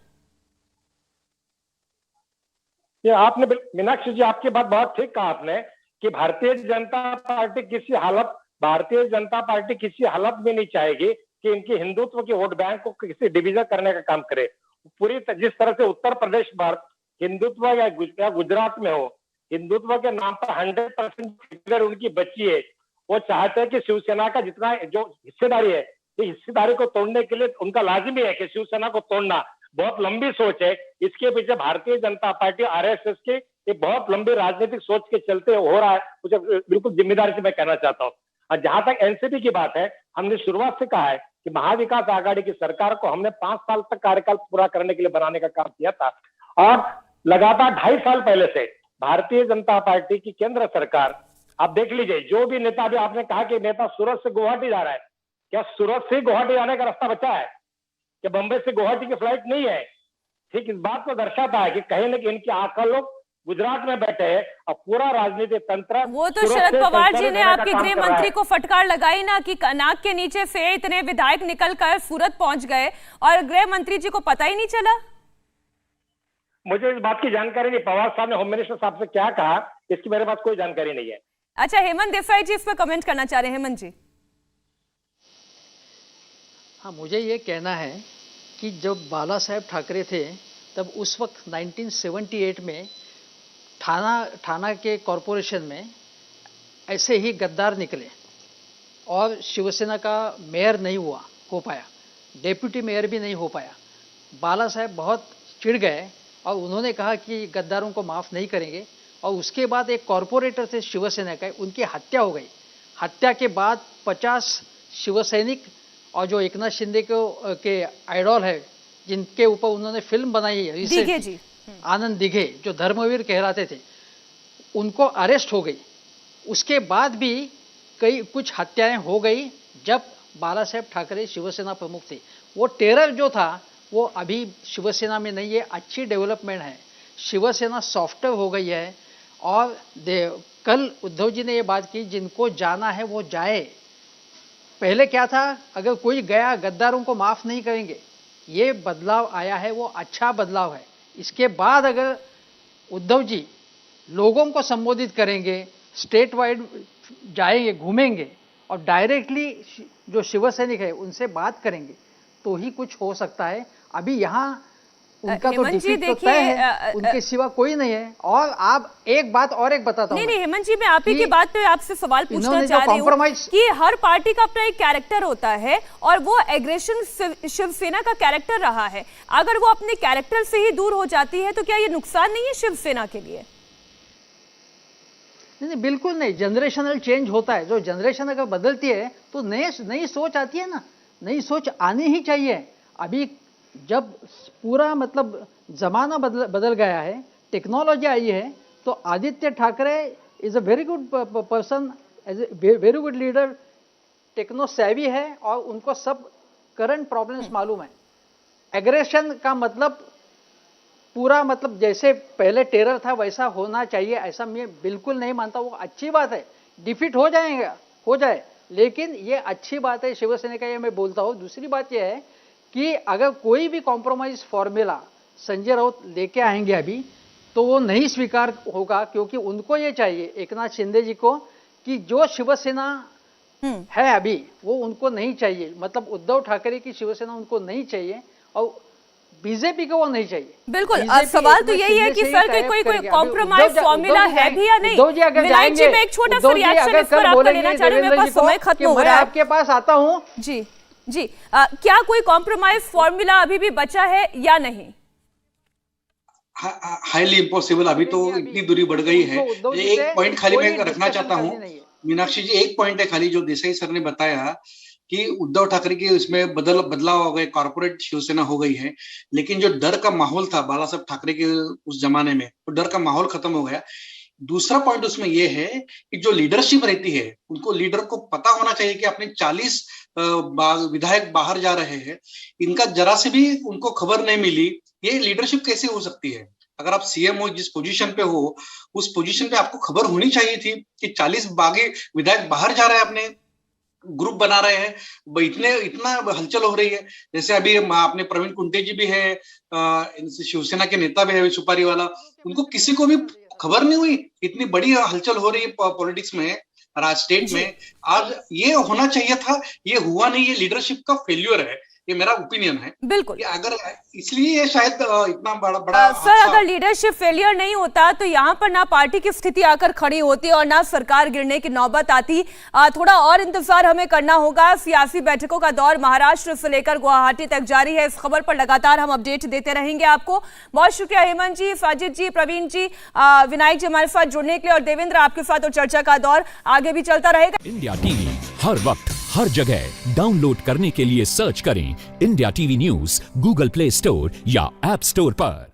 ये आपने मीनाक्षी जी, आपकी बात बहुत ठीक कहा आपने कि भारतीय जनता पार्टी किसी हालत में नहीं चाहेगी कि इनकी हिंदुत्व के वोट बैंक को किसी डिवीजन करने का काम करे। पूरी जिस तरह से उत्तर प्रदेश हिंदुत्व या गुजरात में हो, हिंदुत्व के नाम पर 100% उनकी बची है, वो चाहते हैं कि शिवसेना का जितना जो हिस्सेदारी है, ये हिस्सेदारी को तोड़ने के लिए उनका लाजिमी है कि शिवसेना को तोड़ना। बहुत लंबी सोच है इसके पीछे। भारतीय जनता पार्टी आरएसएस की एक बहुत लंबी राजनीतिक सोच के चलते हो रहा है, मुझे बिल्कुल जिम्मेदारी से मैं कहना चाहता हूँ। और जहां तक एनसीपी की बात है, हमने शुरुआत से कहा है कि महाविकास आघाड़ी की सरकार को हमने 5 साल तक कार्यकाल पूरा करने के लिए बनाने का काम किया था, और लगातार 2.5 साल पहले से भारतीय जनता पार्टी की केंद्र सरकार, आप देख लीजिए, जो भी नेता, भी आपने कहा कि नेता सूरत से गुवाहाटी जा रहा है, क्या सूरत से गुवाहाटी जाने का रास्ता बचा है? क्या बंबई से गुवाहाटी की फ्लाइट नहीं है? ठीक इस बात को दर्शाता है कि कहीं न कहीं इनके आका लोग गुजरात में बैठे हैं और पूरा राजनीतिक तंत्र। वो तो शरद पवार जी ने आपके गृह मंत्री को फटकार लगाई ना कि नाक के नीचे से इतने विधायक निकलकर सूरत पहुंच गए और गृह मंत्री जी को पता ही नहीं चला। मुझे इस बात की जानकारी नहीं, पवार साहब ने होम मिनिस्टर साहब से क्या कहा इसकी मेरे पास कोई जानकारी नहीं है। अच्छा, हेमंत देसाई जी इस पर कमेंट करना चाह रहे हैं। हेमंत जी। हाँ, मुझे ये कहना है कि जब बाला साहेब ठाकरे थे तब उस वक्त 1978 में थाना के कॉरपोरेशन में ऐसे ही गद्दार निकले और शिवसेना का मेयर नहीं हो पाया, डेप्यूटी मेयर भी नहीं हो पाया। बाला साहेब बहुत चिढ़ गए और उन्होंने कहा कि गद्दारों को माफ़ नहीं करेंगे, और उसके बाद एक कॉरपोरेटर थे शिवसेना का, उनकी हत्या हो गई। हत्या के बाद 50 शिवसैनिक और जो एकनाथ शिंदे के आइडॉल है, जिनके ऊपर उन्होंने फिल्म बनाई है रिसेंटली, आनंद दिघे, जो धर्मवीर कहलाते थे, उनको अरेस्ट हो गई। उसके बाद भी कुछ हत्याएं हो गई जब बाला साहेब ठाकरे शिवसेना प्रमुख थे। वो टेरर जो था वो अभी शिवसेना में नहीं है, अच्छी डेवलपमेंट है, शिवसेना सॉफ्टवेयर हो गई है। और कल उद्धव जी ने ये बात की, जिनको जाना है वो जाए। पहले क्या था, अगर कोई गया गद्दारों को माफ़ नहीं करेंगे। ये बदलाव आया है, वो अच्छा बदलाव है। इसके बाद अगर उद्धव जी लोगों को संबोधित करेंगे, स्टेट वाइड जाएंगे, घूमेंगे और डायरेक्टली जो शिवसैनिक है उनसे बात करेंगे तो ही कुछ हो सकता है। अभी यहाँ उनका तो डिफीट तो तय है, उनके सिवा कोई नहीं है। और आप एक बात और एक बताता हूँ। नहीं हेमंत जी, मैं आप ही की बात पे आपसे सवाल पूछना चाह रही हूँ कि हर पार्टी का अपना एक कैरेक्टर होता है और वो एग्रेशन शिवसेना का कैरेक्टर रहा है। अगर वो अपने कैरेक्टर से ही दूर हो जाती है तो क्या ये नुकसान नहीं है शिवसेना के लिए? नहीं, बिल्कुल नहीं। जनरेशनल चेंज होता है। जो जनरेशन अगर बदलती है तो नई सोच आती है ना, नई सोच आनी ही चाहिए। अभी जब पूरा मतलब जमाना बदल गया है, टेक्नोलॉजी आई है, तो Aaditya Thackeray is a very good person, very good leader, techno savvy है और उनको सब करंट प्रॉब्लम्स मालूम है। एग्रेशन का मतलब पूरा मतलब जैसे पहले टेरर था वैसा होना चाहिए, ऐसा मैं बिल्कुल नहीं मानता। वो अच्छी बात है, डिफीट हो जाए, लेकिन ये अच्छी बात है शिवसेना का, ये मैं बोलता हूँ। दूसरी बात ये है कि अगर कोई भी कॉम्प्रोमाइज फॉर्मूला संजय राउत लेके आएंगे अभी, तो वो नहीं स्वीकार होगा, क्योंकि उनको ये चाहिए, एकनाथ शिंदे जी को, कि जो शिवसेना है अभी वो उनको नहीं चाहिए। मतलब उद्धव ठाकरे की शिवसेना उनको नहीं चाहिए और बीजेपी को वो नहीं चाहिए। बिल्कुल, सवाल तो यही है कि सर कोई कॉम्प्रोमाइज फॉर्मूला है भी या नहीं। विनायक जी, मैं एक छोटा सा रिएक्शन इस पर आपका लेना चाह रही हूं, मेरे पास समय खत्म हो रहा है। आपके पास आता हूं जी, क्या कोई कॉम्प्रोमाइज फॉर्मूला अभी भी बचा है या नहीं? Highly impossible. अभी तो इतनी दूरी बढ़ गई है। एक पॉइंट खाली मैं रखना चाहता हूँ मीनाक्षी जी, एक पॉइंट है खाली, जो देसाई सर ने बताया कि उद्धव ठाकरे की इसमें बदलाव हो गए, कॉर्पोरेट शिवसेना हो गई है, लेकिन जो डर का माहौल था बाला साहब ठाकरे के उस जमाने में, वो डर का माहौल खत्म हो गया। दूसरा पॉइंट उसमें यह है कि जो लीडरशिप रहती है, उनको लीडर को पता होना चाहिए कि अपने 40 विधायक बाहर जा रहे हैं, इनका जरा से भी उनको खबर नहीं मिली। ये लीडरशिप कैसे हो सकती है? अगर आप सीएम हो, जिस पोजीशन पे हो, उस पोजीशन पे आपको खबर होनी चाहिए थी कि 40 बागी विधायक बाहर जा रहे हैं, अपने ग्रुप बना रहे हैं, इतना हलचल हो रही है। जैसे अभी आपने प्रवीण कुंटे जी भी है, शिवसेना के नेता भी है सुपारी वाला, उनको किसी को भी खबर नहीं हुई। इतनी बड़ी हलचल हो रही है पॉलिटिक्स में, स्टेट में। आज ये होना चाहिए था, ये हुआ नहीं। ये लीडरशिप का फेल्यूर है। ये मेरा ओपिनियन है बिल्कुल कि अगर इसलिए ये शायद इतना बड़ा सर, अगर लीडरशिप फेलियर नहीं होता तो यहाँ पर ना पार्टी की स्थिति आकर खड़ी होती और ना सरकार गिरने की नौबत आती। थोड़ा और इंतजार हमें करना होगा। सियासी बैठकों का दौर महाराष्ट्र से लेकर गुवाहाटी तक जारी है। इस खबर पर लगातार हम अपडेट देते रहेंगे आपको। बहुत शुक्रिया हेमंत जी, साजिद जी, प्रवीण जी, विनायक जी हमारे साथ जुड़ने के लिए, और देवेंद्र आपके साथ। और चर्चा का दौर आगे भी चलता रहेगा। इंडिया टीवी हर वक्त हर जगह डाउनलोड करने के लिए सर्च करें India TV news Google play store या ऐप स्टोर पर।